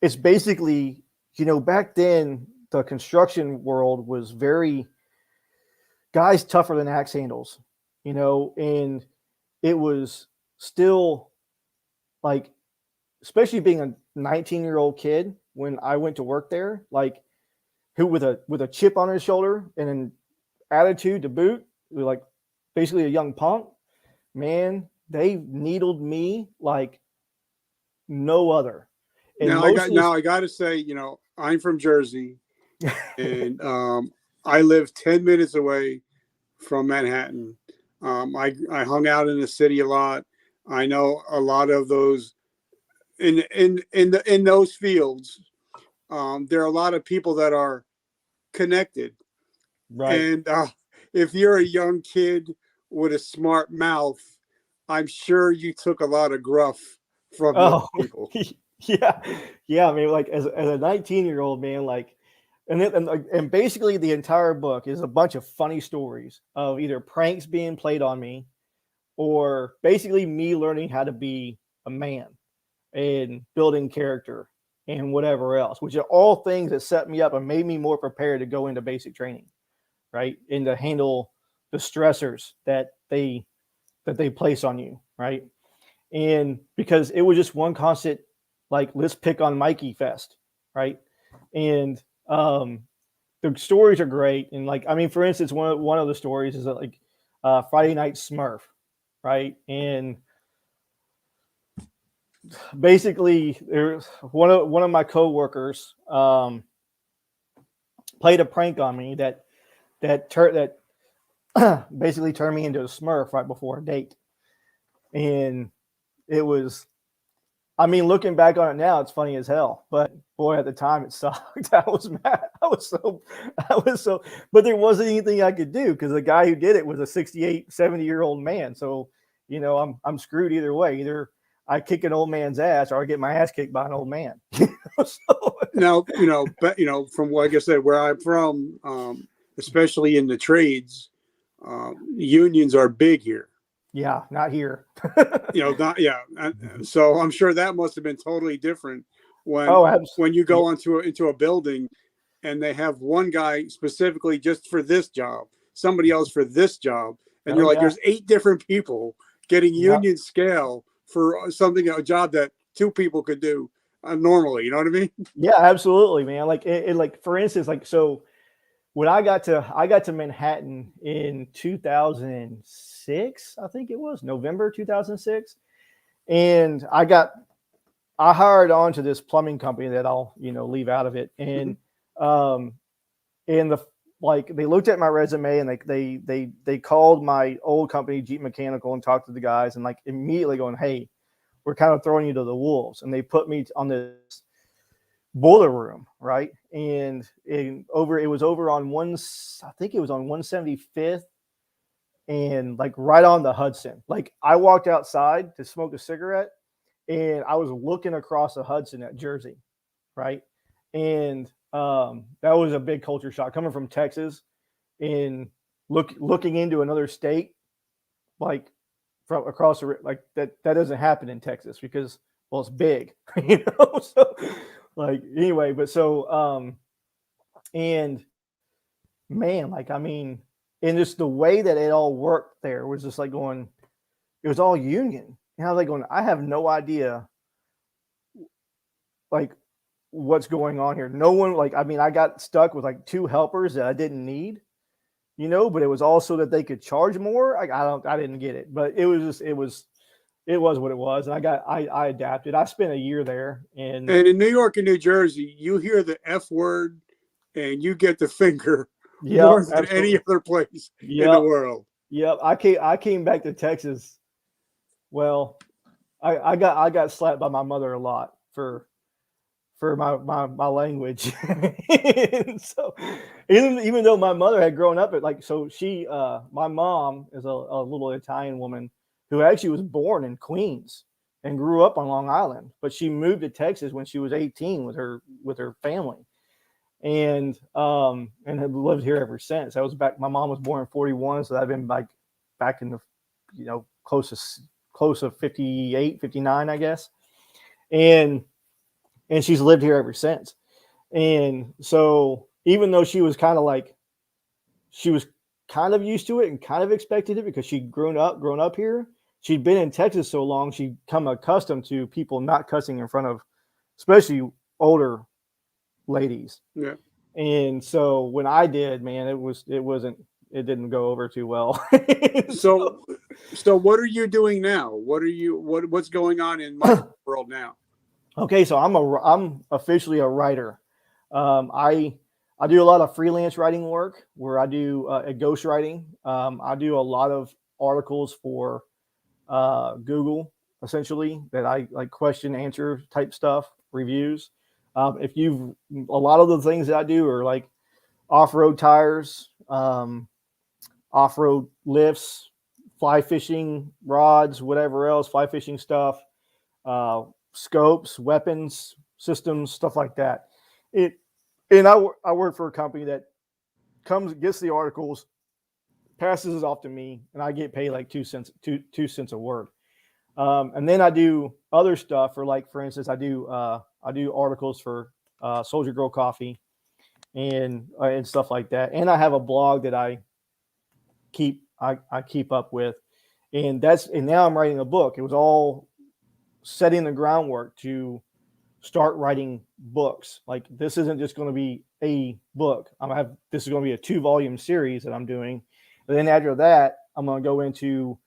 B: it's basically, back then the construction world was very guys tougher than axe handles, and it was still like, especially being a 19-year-old kid when I went to work there, like, who with a chip on his shoulder and an attitude to boot, like basically a young punk, man, they needled me like no other. And
A: I got to say, I'm from Jersey, and I live 10 minutes away from Manhattan. I hung out in the city a lot. I know a lot of those in those fields, there are a lot of people that are connected.
B: Right.
A: And if you're a young kid with a smart mouth, I'm sure you took a lot of gruff from those
B: Oh,
A: people.
B: yeah, yeah. I mean, like as a 19-year-old man, like, and basically the entire book is a bunch of funny stories of either pranks being played on me, or basically me learning how to be a man and building character and whatever else, which are all things that set me up and made me more prepared to go into basic training, right, and to handle the stressors that they place on you, right. And because it was just one constant, like, let's pick on Mikey fest, right. And the stories are great. And, like, I mean, for instance, one of the stories is that, like, Friday Night Smurf, right. And basically there's one of my coworkers played a prank on me that basically turned me into a Smurf right before a date. And it was, I mean, looking back on it now, it's funny as hell. But boy, at the time, it sucked. I was mad. I was so, but there wasn't anything I could do because the guy who did it was a 68, 70-year-old man. So, I'm screwed either way. Either I kick an old man's ass or I get my ass kicked by an old man. So,
A: Now, but from what, like I said, where I'm from, especially in the trades, unions are big here.
B: yeah, not here.
A: Not yeah. So I'm sure that must have been totally different
B: Oh,
A: when you go into a building and they have one guy specifically just for this job, somebody else for this job, and
B: oh
A: you're like,
B: yeah.
A: there's 8 different people getting
B: Yep.
A: union scale for a job that 2 people could do normally. You know what I mean?
B: Yeah, absolutely, man. Like like, for instance, like, so when I got to Manhattan in 2006, I think it was November 2006, and I hired on to this plumbing company that I'll leave out of it.
A: Mm-hmm.
B: Um and the like, they looked at my resume, and they called my old company, Jeep Mechanical, and talked to the guys, and, like, immediately going, hey, we're kind of throwing you to the wolves. And they put me on this boiler room, right. And it was over on I think it was on 175th, and, like, right on the Hudson. Like, I walked outside to smoke a cigarette, and I was looking across the Hudson at Jersey, right. And that was a big culture shock coming from Texas, and looking into another state, like, from across like, that doesn't happen in Texas because, well, it's big. So, like, anyway, but so and man, like, I mean, and just the way that it all worked there was just like going, it was all union. And I was like going, I have no idea, like, what's going on here. No one, like, I mean, I got stuck with like 2 helpers that I didn't need, but it was also that they could charge more. I didn't get it, but it was what it was. And I adapted. I spent a year there, and
A: And in New York and New Jersey, you hear the F word and you get the finger
B: yeah,
A: more than any
B: absolutely.
A: other place in the
B: Yep.
A: world.
B: Yep. I came back to Texas. Well, I got slapped by my mother a lot for my language. And so, even though my mother had grown up at, like, so she my mom is a little Italian woman who actually was born in Queens and grew up on Long Island, but she moved to Texas when she was 18 with her family, and had lived here ever since. I was back. My mom was born in 41, so I've been, like, back in the close to 58, 59, I guess. And she's lived here ever since. And so, even though she was kind of used to it and kind of expected it because she'd grown up here, she'd been in Texas so long, she'd come accustomed to people not cussing in front of, especially older ladies.
A: Yeah.
B: And so when I did, man, it didn't go over too well.
A: So, so what are you doing now? What's going on in my world now?
B: Okay, so I'm officially a writer. I do a lot of freelance writing work where I do a ghostwriting. I do a lot of articles for Google. essentially, that I like question answer type stuff, reviews. If you've a lot of the things that I do are like off-road tires, off-road lifts, fly fishing rods, whatever else, fly fishing stuff, scopes, weapons, systems, stuff like that. It and I work for a company that gets the articles, passes it off to me, and I get paid like 2 cents a word. And then I do other stuff for instance, I do articles for Soldier Girl Coffee and stuff like that. And I have a blog that I keep up with, and now I'm writing a book. It was all setting the groundwork to start writing books. Like, this isn't just going to be a book. This is going to be a 2-volume series that I'm doing. And then after that, I'm going to go into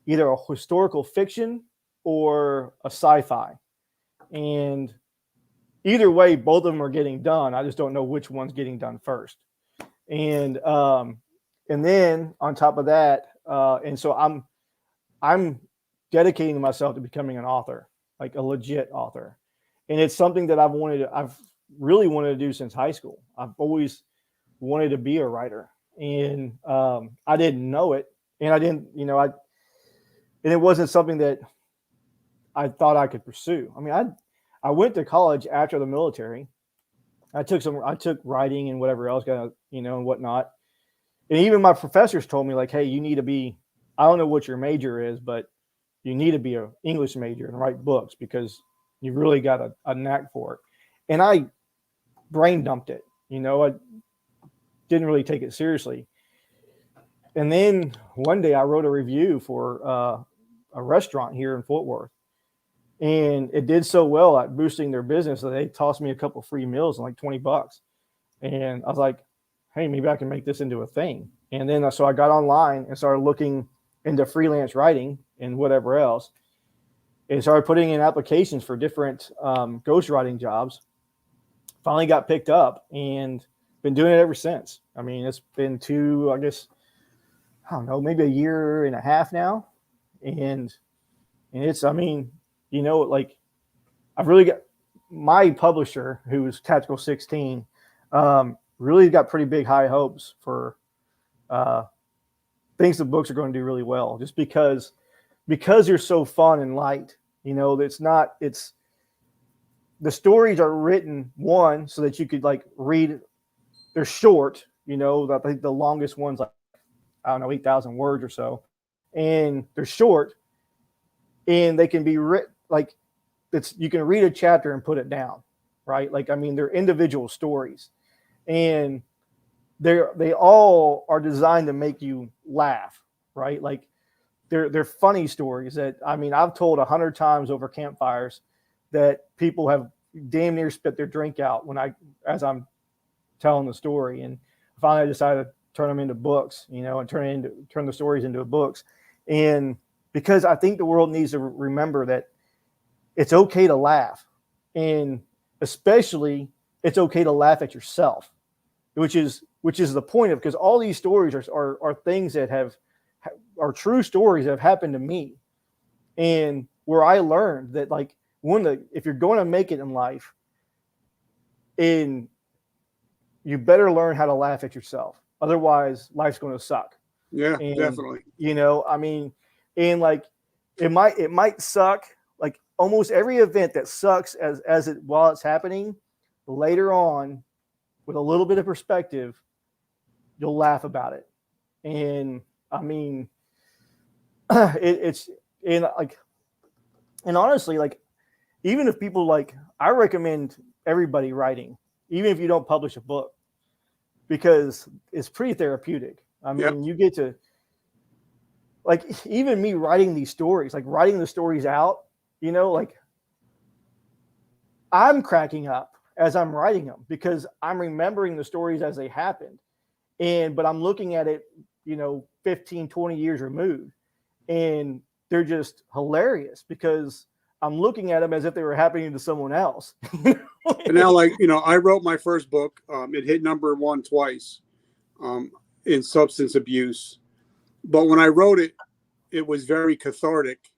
B: either a historical fiction or a sci-fi. And either way, both of them are getting done. I just don't know which one's getting done first. And then on top of that, and so I'm dedicating myself to becoming an author, like a legit author. And it's something that I've really wanted to do since high school. I've always wanted to be a writer, and I didn't know it, and I didn't, and it wasn't something that I thought I could pursue. I mean, I went to college after the military. I took writing and whatever else, and whatnot. And even my professors told me, like, hey, you need to be, I don't know what your major is, but you need to be an English major and write books because you really got a knack for it. And I brain dumped it. I didn't really take it seriously. And then one day I wrote a review for a restaurant here in Fort Worth. And it did so well at boosting their business that they tossed me a couple free meals and like $20. And I was like, hey, maybe I can make this into a thing. And then so I got online and started looking into freelance writing and whatever else, and started putting in applications for different ghostwriting jobs. Finally got picked up and been doing it ever since. I mean, it's been I don't know, maybe a year and a half now. And it's, like, I've really got my publisher, who is Tactical 16, really got pretty big high hopes for thinks the books are going to do really well, just because they're so fun and light. It's the stories are written so that you could like read. They're short, I think the longest one's like, I don't know, 8,000 words or so, and they're short, and they can be written like you can read a chapter and put it down, right? Like, I mean, they're individual stories, and they all are designed to make you laugh, right? Like, they're funny stories that, I mean, I've told 100 times over campfires that people have damn near spit their drink out as I'm telling the story. And finally I decided to turn them into books, and turn the stories into books. And because I think the world needs to remember that it's okay to laugh, and especially it's okay to laugh at yourself, which is the point of, because all these stories are things that are true stories that have happened to me, and where I learned that, like, if you're going to make it in life, and you better learn how to laugh at yourself, otherwise life's going to suck.
A: Yeah,
B: And,
A: definitely.
B: I mean, and like, it might suck. Like, almost every event that sucks while it's happening, later on, with a little bit of perspective, you'll laugh about it. And I mean, it's like, and honestly, like, even if people like, I recommend everybody writing, even if you don't publish a book, because it's pretty therapeutic. I mean, You get to, like, even me writing these stories, like writing the stories out, like, I'm cracking up as I'm writing them because I'm remembering the stories as they happened. But I'm looking at it, 15, 20 years removed, and they're just hilarious because I'm looking at them as if they were happening to someone else.
A: And now, like, I wrote my first book. It hit #1 twice in substance abuse. But when I wrote it, it was very cathartic.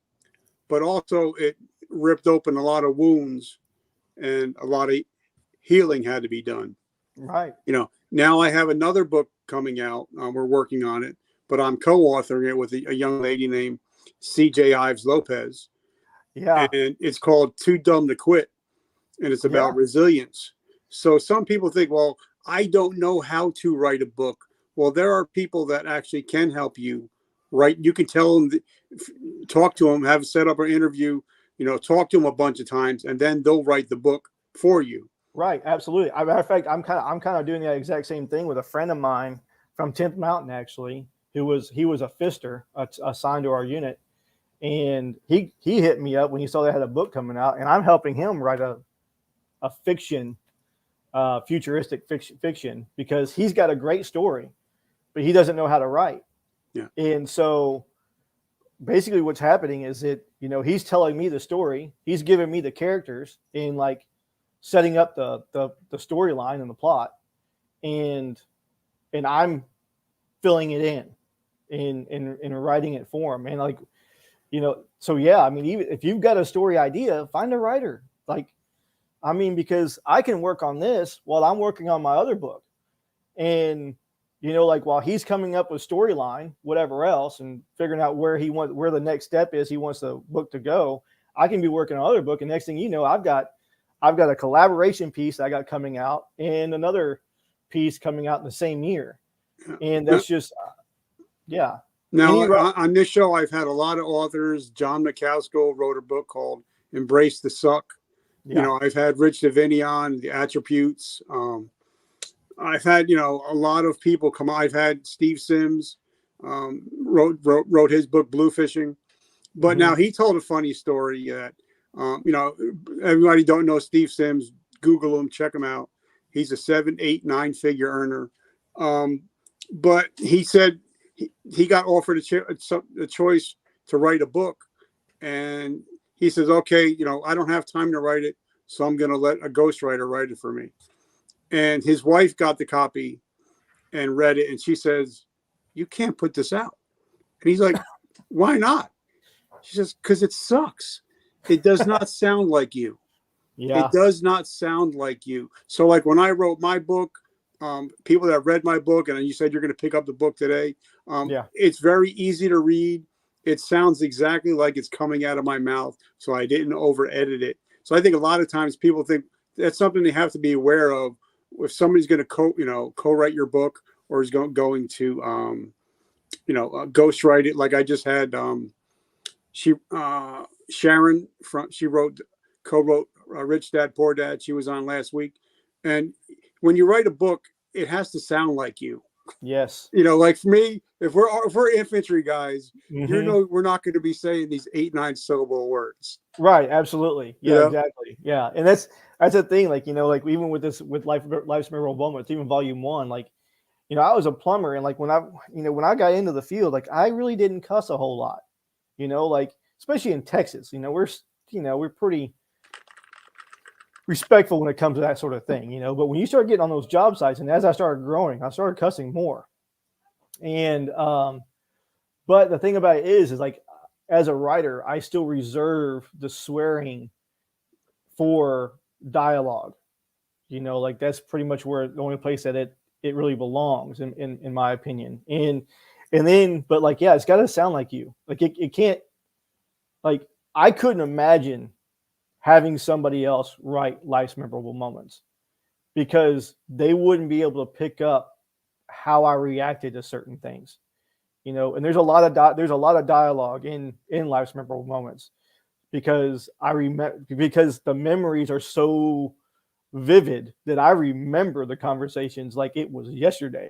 A: but also it ripped open a lot of wounds and a lot of healing had to be done.
B: Right.
A: Now I have another book coming out. We're working on it, but I'm co-authoring it with a young lady named CJ Ives Lopez,
B: Yeah.
A: and it's called Too Dumb to Quit, and it's
B: Yeah.
A: about resilience. So some people think, well, I don't know how to write a book. Well, there are people that actually can help you write. You can tell them, talk to them, have a set up an interview, talk to them a bunch of times, and then they'll write the book for you.
B: Right. Absolutely. As a matter of fact, I'm kind of doing that exact same thing with a friend of mine from 10th Mountain, actually, he was a fister assigned to our unit. And he hit me up when he saw they had a book coming out, and I'm helping him write a fiction, futuristic fiction, because he's got a great story, but he doesn't know how to write.
A: Yeah.
B: And so basically what's happening is that, he's telling me the story, he's giving me the characters and like setting up the storyline and the plot, and I'm filling it in writing it for him. And like, so yeah, I mean, even if you've got a story idea, find a writer. Like, I mean, because I can work on this while I'm working on my other book. And, like while he's coming up with storyline, whatever else, and figuring out where the next step is, he wants the book to go, I can be working on other book. And next thing you know, I've got a collaboration piece I got coming out and another piece coming out in the same year. And that's just, yeah.
A: Now, on this show, I've had a lot of authors. John McCaskill wrote a book called Embrace the Suck.
B: Yeah.
A: I've had Rich Davini on, The Attributes. I've had, a lot of people come on. I've had Steve Sims wrote his book, Blue Fishing. But now he told a funny story that, everybody don't know Steve Sims. Google him, check him out. He's a 7, 8, 9 figure earner. But he said, he got offered a choice to write a book, and he says, okay, I don't have time to write it, so I'm going to let a ghostwriter write it for me. And his wife got the copy and read it, and she says, you can't put this out. And he's like, why not? She says, because it sucks. It does not sound like you.
B: Yeah.
A: It does not sound like you. So like when I wrote my book, people that read my book, and you said you're going to pick up the book today. It's very easy to read. It sounds exactly like it's coming out of my mouth. So I didn't over edit it. So I think a lot of times people think that's something they have to be aware of. If somebody's going to co-write your book, or is going to, ghostwrite it. Like I just had, Sharon co-wrote Rich Dad, Poor Dad. She was on last week. And when you write a book, it has to sound like you.
B: Yes.
A: Like for me, if we're infantry guys, we're not going to be saying these 8, 9 syllable words.
B: Right. Absolutely. Yeah, exactly. Yeah. And that's the thing. Like, like even with Life's Memorable Moments, even volume 1, like, I was a plumber, and like when I got into the field, like I really didn't cuss a whole lot, like, especially in Texas, we're pretty respectful when it comes to that sort of thing, but when you start getting on those job sites, and as I started growing, I started cussing more. And, but the thing about it is like, as a writer, I still reserve the swearing for dialogue, like that's pretty much where the only place that it really belongs in my opinion. And then, but like, yeah, it's got to sound like you. Like it can't, like, I couldn't imagine having somebody else write Life's Memorable Moments, because they wouldn't be able to pick up how I reacted to certain things, and there's a lot of dialogue in Life's Memorable Moments, because because the memories are so vivid that I remember the conversations like it was yesterday.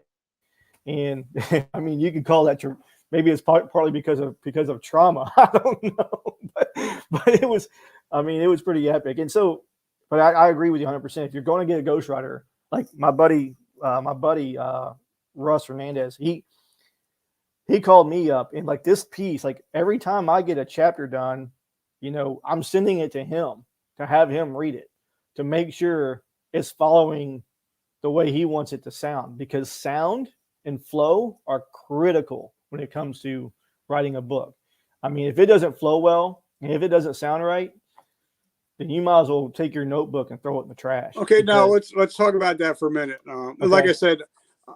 B: And I mean, you could call that maybe it's partly because of trauma. I don't know, but it was pretty epic. And so, but I agree with you 100%. If you're going to get a ghostwriter, like my buddy Russ Hernandez, he called me up, and like this piece, like every time I get a chapter done, I'm sending it to him to have him read it, to make sure it's following the way he wants it to sound, because sound and flow are critical when it comes to writing a book. I mean, if it doesn't flow well, And if it doesn't sound right, then you might as well take your notebook and throw it in the trash.
A: Okay, now let's talk about that for a minute.
B: Okay.
A: Like I said,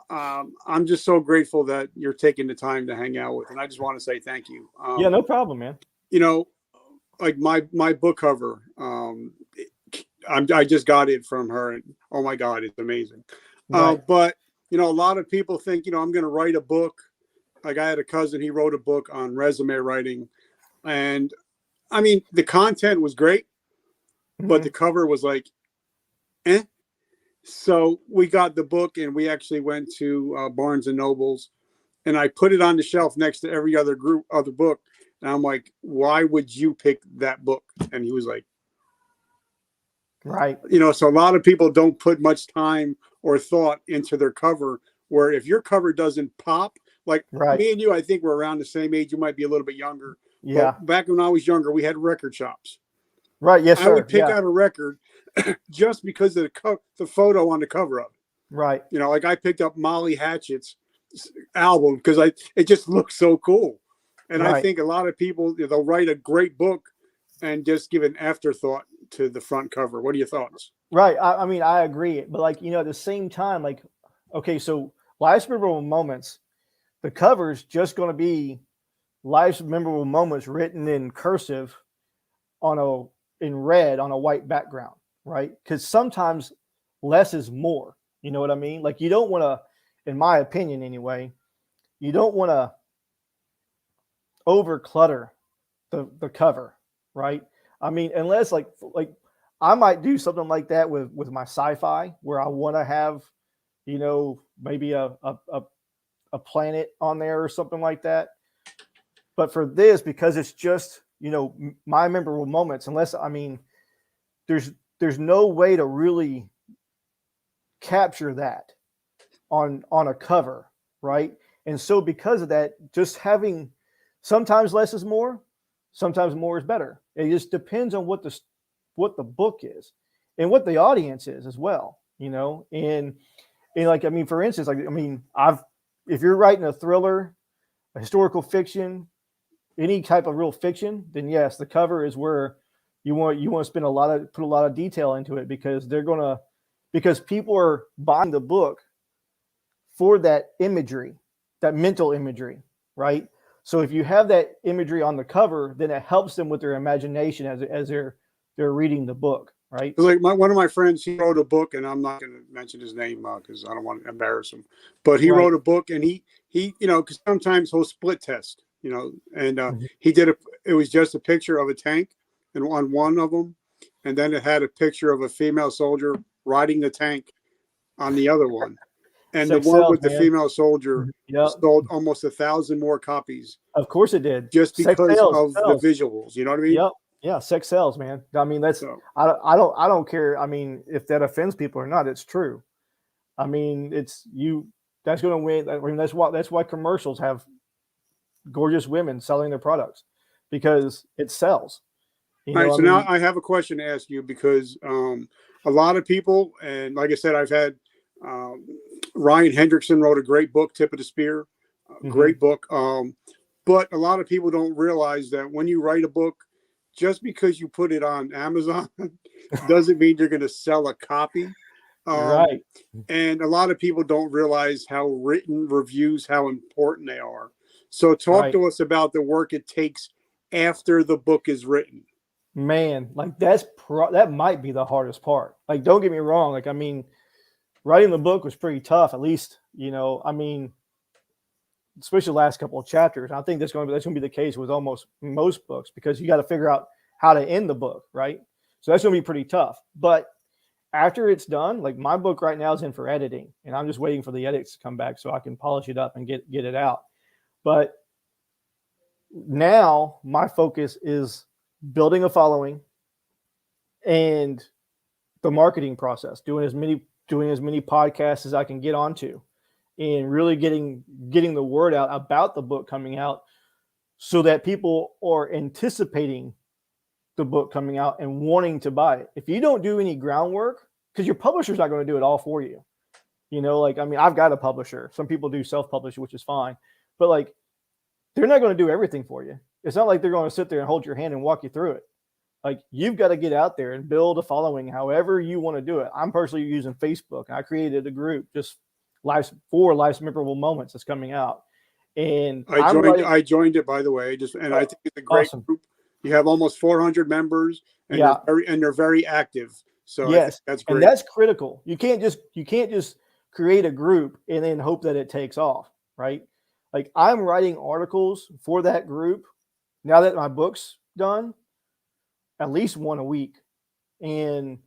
A: I'm just so grateful that you're taking the time to hang out with, and I just want to say thank you.
B: Yeah, no problem, man.
A: You know, like my book cover, I just got it from her, and oh my God, it's amazing.
B: Right.
A: But a lot of people think, I'm going to write a book. Like I had a cousin, he wrote a book on resume writing, and I mean the content was great, but the cover was like, eh. So we got the book, and we actually went to Barnes and Nobles, and I put it on the shelf next to every other book. And I'm like, why would you pick that book? And he was like,
B: right.
A: So a lot of people don't put much time or thought into their cover, where if your cover doesn't pop, like me and you, I think we're around the same age. You might be a little bit younger.
B: Yeah.
A: But back when I was younger, we had record shops.
B: Right. Yes, sir.
A: I would pick out a record just because of the photo on the cover of it.
B: Right.
A: Like I picked up Molly Hatchet's album because it just looks so cool. And I think a lot of people, they'll write a great book and just give an afterthought to the front cover. What are your thoughts?
B: Right. I mean, I agree. But at the same time, okay, so life's memorable moments, the cover's just going to be life's memorable moments written in cursive in red on a white background, right? Because sometimes less is more. You know what I mean? Like you don't want to, in my opinion anyway, you don't want to over clutter the cover, right? I mean, unless like I might do something like that with my sci-fi, where I want to have, maybe a planet on there or something like that. But for this, because it's just, my memorable moments, there's no way to really capture that on a cover, right? And so because of that, just having sometimes less is more, sometimes more is better. It just depends on what the book is and what the audience is as well, and for instance, if you're writing a thriller, a historical fiction, any type of real fiction, then yes, the cover is where you want to put a lot of detail into it, because because people are buying the book for that imagery, that mental imagery, right? So if you have that imagery on the cover, then it helps them with their imagination as they're reading the book, right?
A: Like one of my friends, he wrote a book, and I'm not going to mention his name because I don't want to embarrass him. But he wrote a book, and he because sometimes he'll split test, and he did it was just a picture of a tank, and on one of them, and then it had a picture of a female soldier riding the tank on the other one. And the one with the female soldier sold almost 1,000 more copies.
B: Of course it did.
A: Just because of the visuals. You know what I mean?
B: Yep. Yeah. Sex sells, man. I mean, I don't care. I mean, if that offends people or not, it's true. I mean, that's going to win. I mean, that's why commercials have gorgeous women selling their products, because it sells.
A: All right. So now I have a question to ask you, because a lot of people, and like I said, I've had Ryan Hendrickson wrote a great book, Tip of the Spear, great book. But a lot of people don't realize that when you write a book, just because you put it on Amazon doesn't mean you're going to sell a copy.
B: Right.
A: And a lot of people don't realize how written reviews, how important they are. So talk to us about the work it takes after the book is written.
B: Man, like that might be the hardest part. Like, don't get me wrong. Like, I mean, writing the book was pretty tough, at least, especially the last couple of chapters. I think that's going to be the case with almost most books, because you got to figure out how to end the book, right? So that's going to be pretty tough. But after it's done, like my book right now is in for editing, and I'm just waiting for the edits to come back so I can polish it up and get it out. But now my focus is building a following and the marketing process, doing as many podcasts as I can get onto, and really getting the word out about the book coming out, so that people are anticipating the book coming out and wanting to buy it. If you don't do any groundwork, because your publisher's not going to do it all for you. I've got a publisher. Some people do self-publish, which is fine, but like, they're not going to do everything for you. it's not like they're going to sit there and hold your hand and walk you through it. Like, you've got to get out there and build a following however you want to do it. I'm personally using Facebook. I created a group, just life's memorable moments that's coming out. And
A: I joined it, by the way, I think it's a great
B: awesome
A: group. You have almost 400 members, and
B: yeah.
A: they're very active. So
B: Yes,
A: that's great.
B: and that's critical. You can't just create a group and then hope that it takes off, right? Like, I'm writing articles for that group now that my book's done, at least one a week, and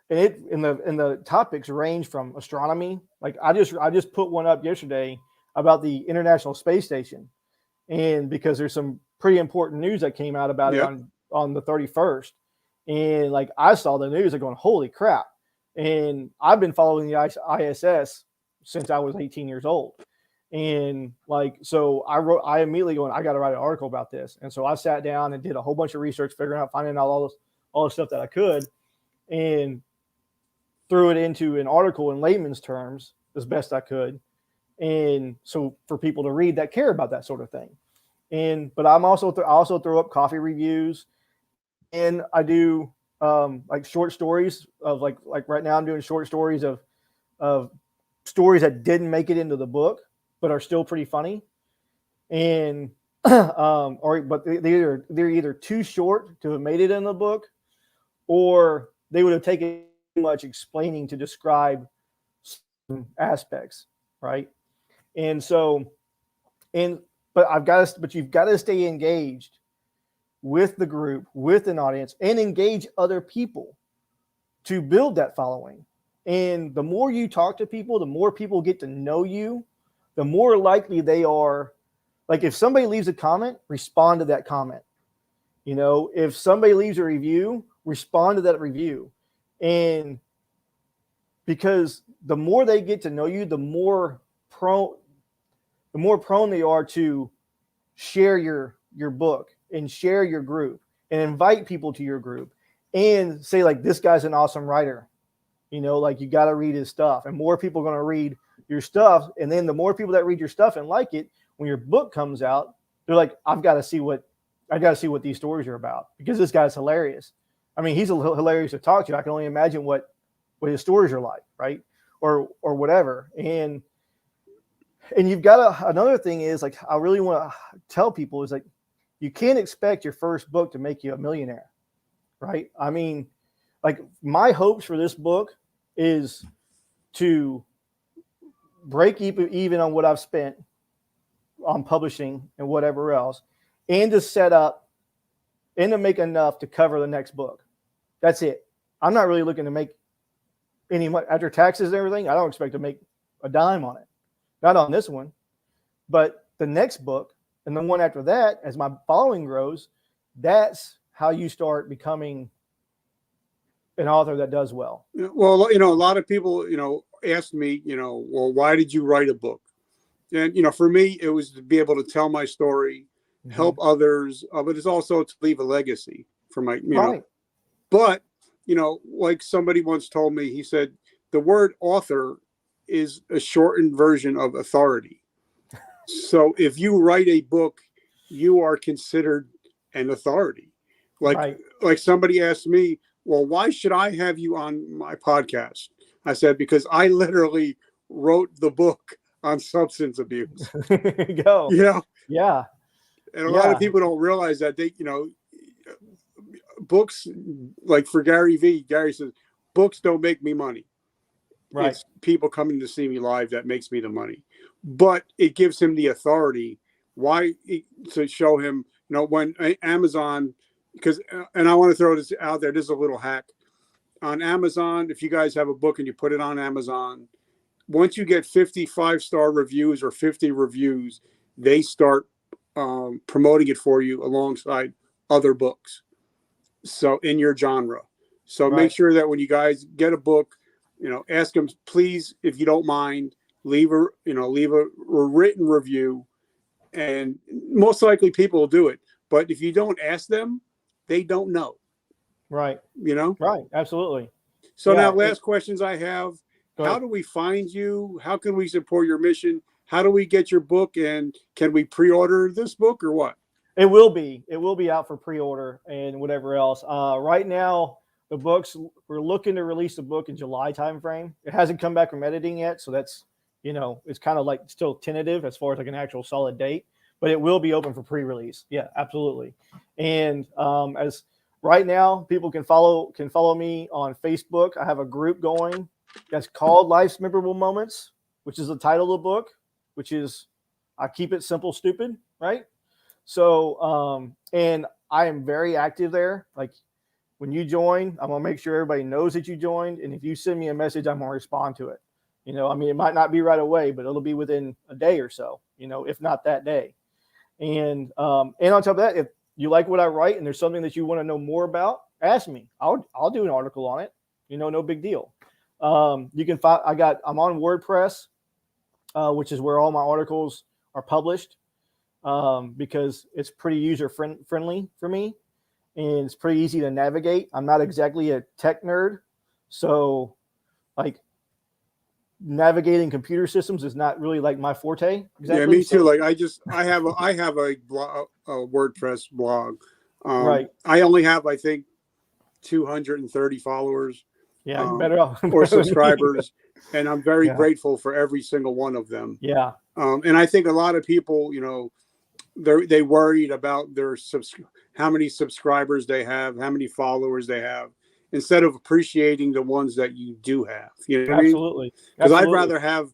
B: the topics range from astronomy. Like, I just put one up yesterday about the International Space Station, and because there's some pretty important news that came out about it on the 31st. And like, I saw the news, I'm going, holy crap. And I've been following the ISS since I was 18 years old. And like, so I immediately going, I got to write an article about this. And so I sat down and did a whole bunch of research, finding out all the stuff that I could, and threw it into an article in layman's terms as best I could. And so for people to read that care about that sort of thing. But I also throw up coffee reviews, and I do like short stories of like right now I'm doing short stories of stories that didn't make it into the book but are still pretty funny, and but they're either too short to have made it in the book, or they would have taken too much explaining to describe certain aspects, right? And so, but you've got to stay engaged with the group, with an audience, and engage other people to build that following. And the more you talk to people, the more people get to know you, the more likely they are. Like, if somebody leaves a comment, respond to that comment. You know, if somebody leaves a review, respond to that review. And because the more they get to know you, the more prone they are to share your book and share your group and invite people to your group and say, like, this guy's an awesome writer. You know, like, you got to read his stuff, and more people are going to read your stuff. And then the more people that read your stuff and like it, when your book comes out, they're like, I got to see what these stories are about, because this guy's hilarious. I mean, he's hilarious to talk to. I can only imagine what his stories are like, right? Or whatever. And you've got another thing is, like, I really want to tell people is, like, you can't expect your first book to make you a millionaire, right? I mean, like, my hopes for this book is to break even on what I've spent on publishing and whatever else, and to set up and to make enough to cover the next book. That's it. I'm not really looking to make any money after taxes and everything. I don't expect to make a dime on it. Not on this one, but the next book and the one after that, as my following grows, that's how you start becoming an author that does well.
A: Well, you know, a lot of people, you know, ask me, you know, well, why did you write a book? And, you know, for me, it was to be able to tell my story, help others, but it's also to leave a legacy for my, you know. But, you know, like somebody once told me, he said, the word author is a shortened version of authority. So if you write a book, you are considered an authority. Like somebody asked me, well, why should I have you on my podcast? I said, because I literally wrote the book on substance abuse.
B: Go.
A: You know?
B: Yeah.
A: And a lot of people don't realize that they, you know, books, like for Gary says, books don't make me money. Right. It's people coming to see me live that makes me the money. But it gives him the authority. Why? To show him, you know, when Amazon, because, and I want to throw this out there, this is a little hack. On Amazon, if you guys have a book and you put it on Amazon, once you get 50 5-star reviews or 50 reviews, they start promoting it for you alongside other books. So in your genre. So make sure that when you guys get a book, you know, ask them, please, if you don't mind, leave a written review, and most likely people will do it. But if you don't ask them, they don't know.
B: Right.
A: You know?
B: Right. Absolutely.
A: So now last questions I have. How do we find you? How can we support your mission? How do we get your book? And can we pre-order this book or what?
B: It will be. It will be out for pre-order and whatever else. Right now, the books, we're looking to release the book in July timeframe. It hasn't come back from editing yet, so that's, it's kind of like still tentative as far as like an actual solid date. But it will be open for pre-release. Yeah, absolutely. And as right now, people can follow me on Facebook. I have a group going that's called Life's Memorable Moments, which is the title of the book, which is I keep it simple, stupid, right? So, and I am very active there. Like when you join, I'm gonna make sure everybody knows that you joined. And if you send me a message, I'm gonna respond to it. I mean, it might not be right away, but it'll be within a day or so, if not that day. And on top of that, if you like what I write and there's something that you want to know more about, ask me. I'll do an article on it. No big deal. You can find, I'm on WordPress, which is where all my articles are published. Because it's pretty user friendly for me and it's pretty easy to navigate. I'm not exactly a tech nerd. So like navigating computer systems is not really like my forte. Exactly.
A: Yeah, me too. Like I have a WordPress blog.
B: Right.
A: I only have, I think, 230 followers.
B: Yeah, better off.
A: Or subscribers. And I'm very grateful for every single one of them.
B: Yeah.
A: And I think a lot of people, they worried about how many subscribers they have, how many followers they have, instead of appreciating the ones that you do have. You know what
B: Absolutely.
A: I mean? Because I'd rather have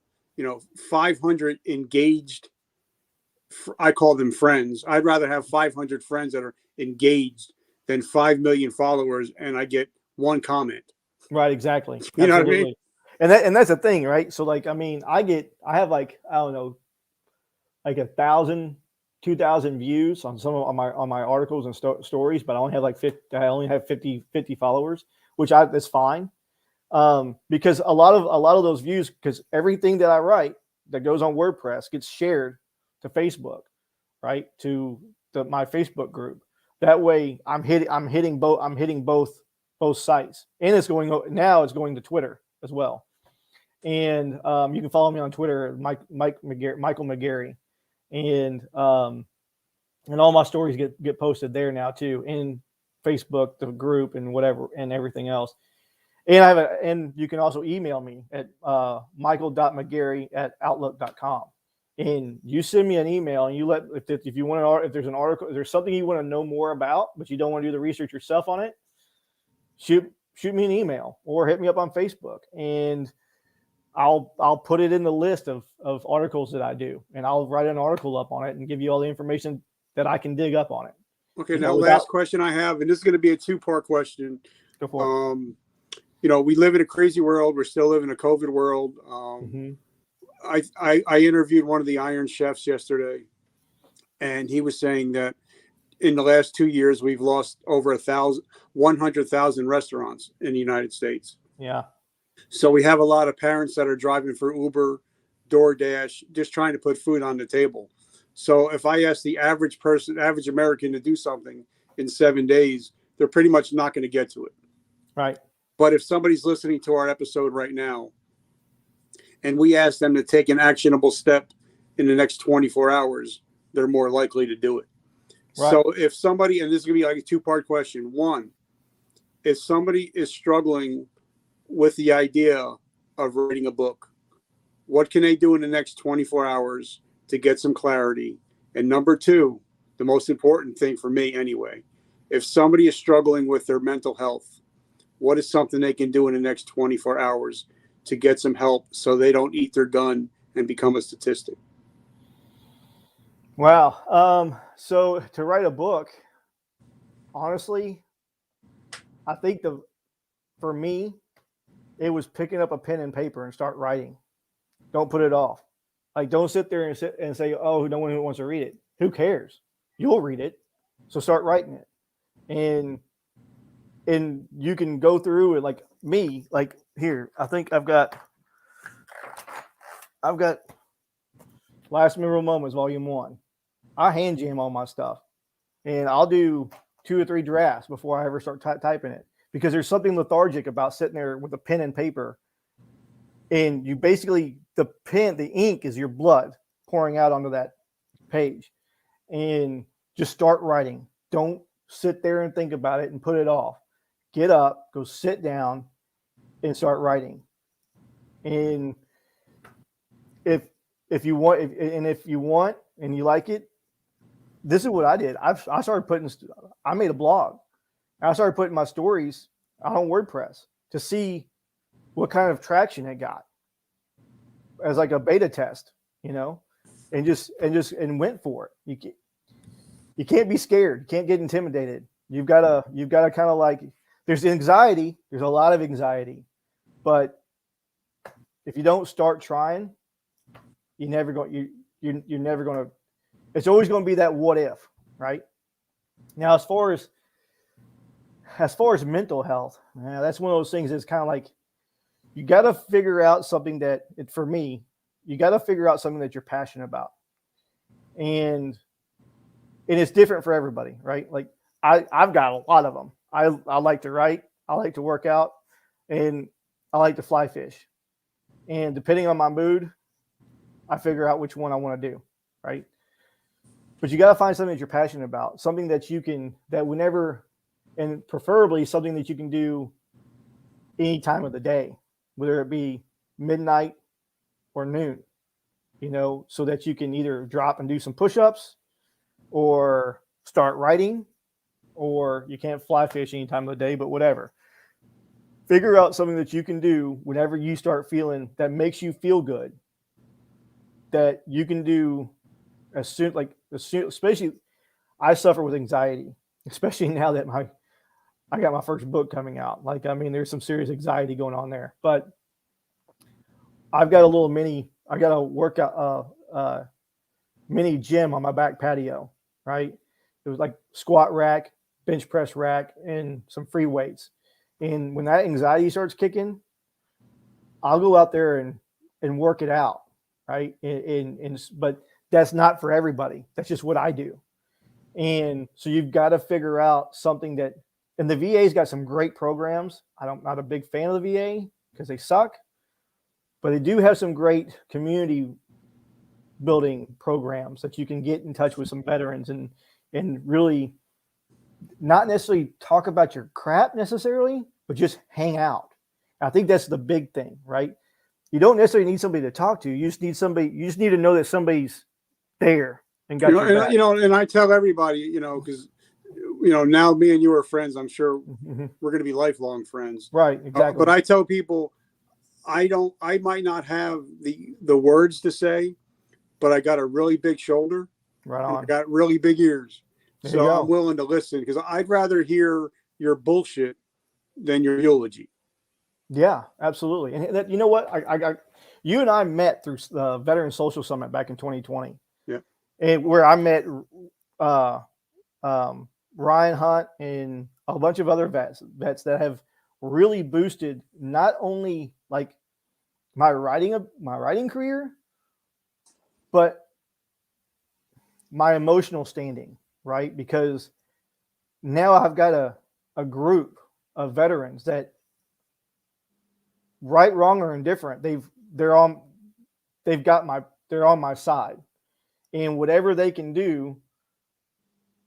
A: 500 engaged. I call them friends. I'd rather have 500 friends that are engaged than 5 million followers, and I get one comment.
B: Right. Exactly.
A: You know what I mean?
B: And that's the thing, right? So like, I mean, I have like, I don't know, like 1,000, 2,000 views on some of my articles and stories, but I only have 50 followers, which that's fine. Because a lot of those views, because everything that I write that goes on WordPress gets shared to Facebook, right? To my Facebook group. That way I'm hitting both sites, and it's going to Twitter as well. And you can follow me on Twitter, Michael McGarrey, and all my stories get posted there now too, in Facebook, the group, and whatever, and everything else. And and you can also email me at michael.mcgarrey@outlook.com. And you send me an email, and if you want if there's an article, if there's something you want to know more about, but you don't want to do the research yourself on it, shoot me an email or hit me up on Facebook, and I'll put it in the list of articles that I do, and I'll write an article up on it and give you all the information that I can dig up on it.
A: Okay, now last question I have, and this is going to be a two-part question.
B: Go for it.
A: We live in a crazy world. We're still living in a COVID world. I interviewed one of the Iron Chefs yesterday, and he was saying that in the last 2 years, we've lost over 100,000 restaurants in the United States.
B: Yeah.
A: So we have a lot of parents that are driving for Uber, DoorDash, just trying to put food on the table. So if I ask the average American to do something in 7 days, they're pretty much not going to get to it.
B: Right.
A: But if somebody's listening to our episode right now, and we ask them to take an actionable step in the next 24 hours, they're more likely to do it. Right. So if somebody, and this is going to be like a two-part question. One, if somebody is struggling with the idea of writing a book, what can they do in the next 24 hours to get some clarity? And number two, the most important thing for me anyway, if somebody is struggling with their mental health, what is something they can do in the next 24 hours to get some help so they don't eat their gun and become a statistic?
B: Wow. So to write a book, honestly, I think for me, it was picking up a pen and paper and start writing. Don't put it off. Like, don't sit there and say, oh, no one wants to read it. Who cares? You'll read it. So start writing it. And you can go through it like me, like here, I think I've got Last Memorable Moments, Volume 1. I hand jam all my stuff, and I'll do 2 or 3 drafts before I ever start typing it, because there's something lethargic about sitting there with a pen and paper, and you basically, the ink is your blood pouring out onto that page, and just start writing. Don't sit there and think about it and put it off. Get up, go sit down, and start writing. And if you want, if you want and you like it, this is what I did. I started putting. I made a blog. I started putting my stories on WordPress to see what kind of traction it got as like a beta test, and went for it. You can't be scared. You can't get intimidated. You've got to kind of like, there's anxiety. There's a lot of anxiety, but if you don't start trying, you're never going to, it's always going to be that what if, right? Now, as far as mental health, that's one of those things that's kind of like, you got to figure out something for me, you got to figure out something that you're passionate about. And it's different for everybody, right? Like I've got a lot of them. I like to write, I like to work out, and I like to fly fish. And depending on my mood, I figure out which one I want to do, right? But you got to find something that you're passionate about, something that and preferably something that you can do any time of the day, whether it be midnight or noon, so that you can either drop and do some push-ups or start writing, or you can't fly fish any time of the day, but whatever. Figure out something that you can do whenever you start feeling that makes you feel good, that you can do especially I suffer with anxiety, especially now that I got my first book coming out. Like, I mean, there's some serious anxiety going on there, but I've got I got a workout, mini gym on my back patio, right? It was like squat rack, bench press rack, and some free weights. And when that anxiety starts kicking, I'll go out there and work it out, right? But that's not for everybody. That's just what I do. And so you've got to figure out something and the VA's got some great programs. I'm not a big fan of the VA because they suck, but they do have some great community building programs that you can get in touch with some veterans and really not necessarily talk about your crap necessarily, but just hang out. I think that's the big thing, right? You don't necessarily need somebody to talk to. You just need to know that somebody's there and got your back.
A: And I tell everybody, because now me and you are friends. I'm sure we're going to be lifelong friends.
B: Right. Exactly.
A: But I tell people, I might not have the words to say, but I got a really big shoulder.
B: Right on.
A: I got really big ears.
B: So
A: I'm willing to listen because I'd rather hear your bullshit than your eulogy. Yeah,
B: absolutely. And that, you know what? You and I met through the Veteran Social Summit back in 2020.
A: Yeah.
B: And where I met Ryan Hunt and a bunch of other vets that have really boosted not only like my writing career, but my emotional standing, right? Because now I've got a group of veterans that, right, wrong, or indifferent, they're on my side, and whatever they can do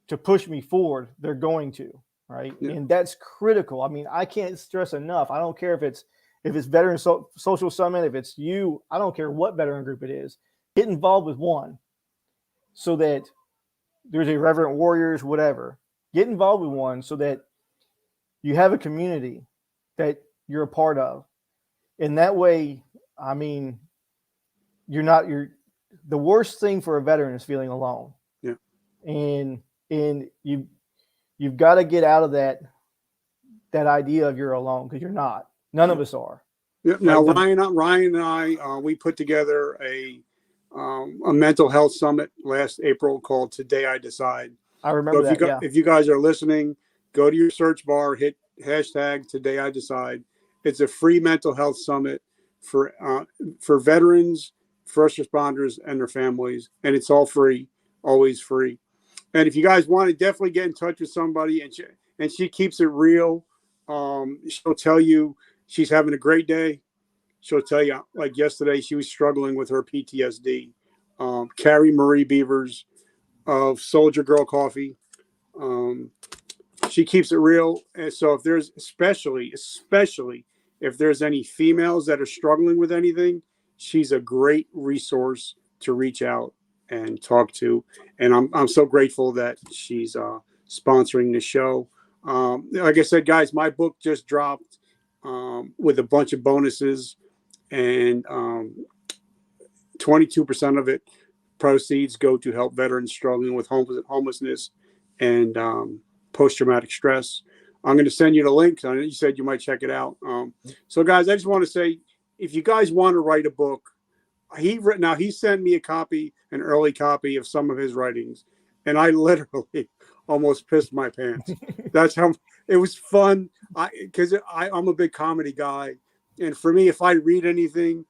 B: to push me forward, they're going to, right? Yeah. And that's critical. I mean, I can't stress enough. I don't care if it's Veteran Social Summit, if it's you, I don't care what veteran group it is. Get involved with one so that there's a Reverent Warriors, whatever. Get involved with one so that you have a community that you're a part of. And that way, I mean, the worst thing for a veteran is feeling alone.
A: Yeah.
B: And you've got to get out of that idea of you're alone, because you're not. None of us are.
A: Yeah. Now, Ryan and I, we put together a mental health summit last April called Today I Decide.
B: I remember that.
A: If you guys are listening, go to your search bar, hit hashtag Today I Decide. It's a free mental health summit for veterans, first responders, and their families, and it's all free, always free. And if you guys want to, definitely get in touch with somebody, and she keeps it real. She'll tell you she's having a great day. She'll tell you, like yesterday, she was struggling with her PTSD. Carrie Marie Beavers, of Soldier Girl Coffee. She keeps it real. And so if there's especially if there's any females that are struggling with anything, she's a great resource to reach out and talk to. And I'm so grateful that she's sponsoring the show. Like I said, guys, my book just dropped with a bunch of bonuses, and 22% of it proceeds go to help veterans struggling with homelessness and post-traumatic stress. I'm going to send you the link. I know you said you might check it out. So, guys, I just want to say, if you guys want to write a book, he sent me an early copy of some of his writings, and I literally almost pissed my pants. That's how it was fun. Because I'm a big comedy guy, and for me, if I read anything,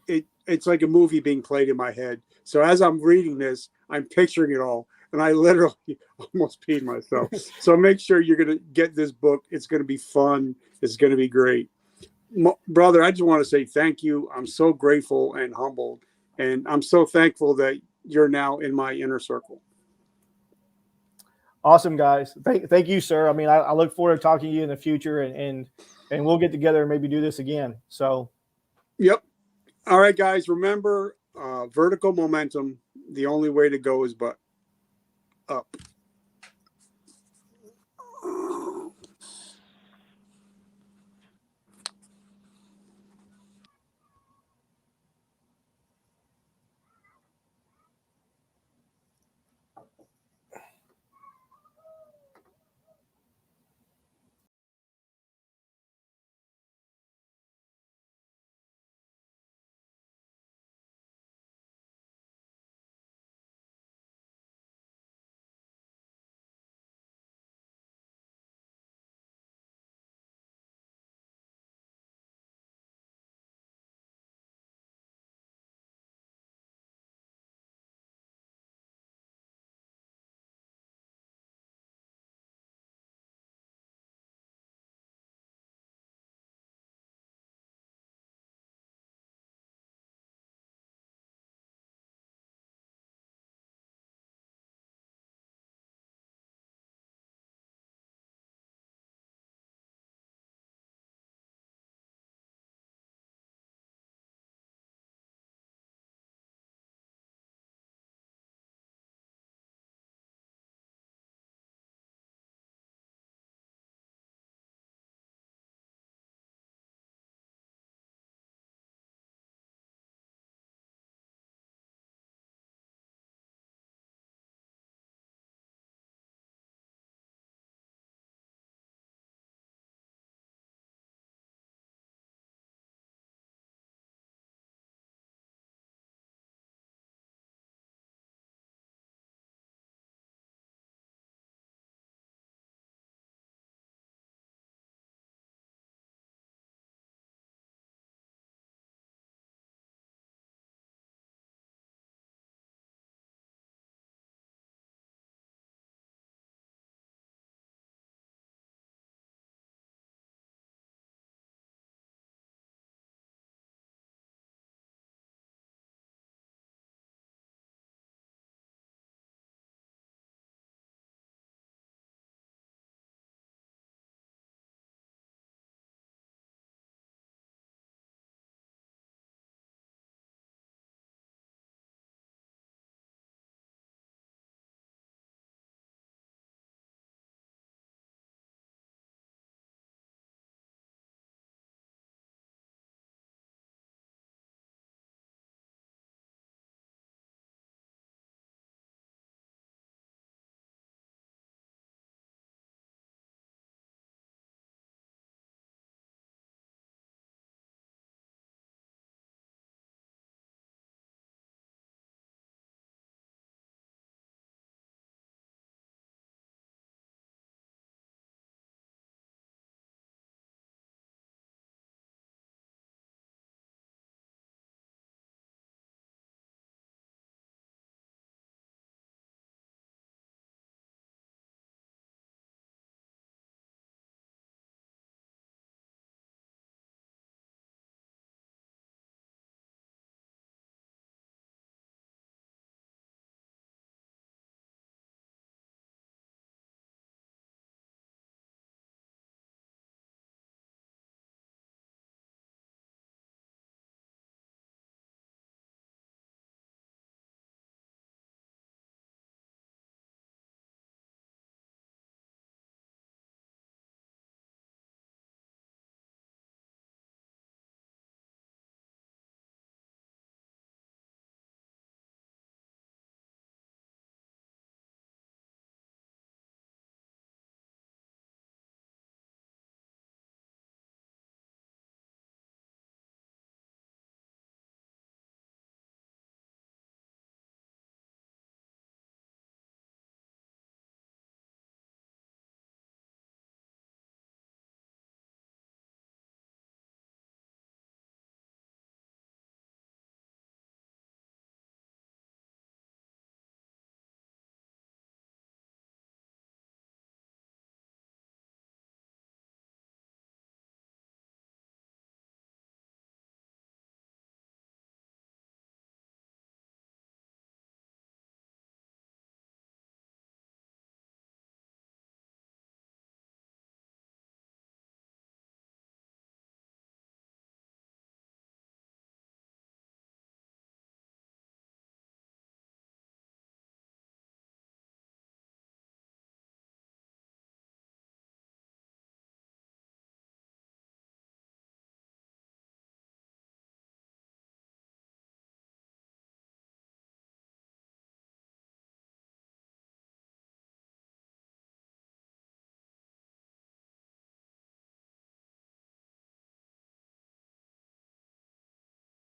A: it's like a movie being played in my head. So as I'm reading this, I'm picturing it all, and I literally almost peed myself. So make sure you're going to get this book. It's going to be fun. It's going to be great. Brother, I just want to say thank you. I'm so grateful and humbled, and I'm so thankful that you're now in my inner circle.
B: Awesome, guys. Thank you, sir. I mean, I look forward to talking to you in the future, and we'll get together and maybe do this again. So,
A: yep. All right, guys, remember vertical momentum. The only way to go is but up.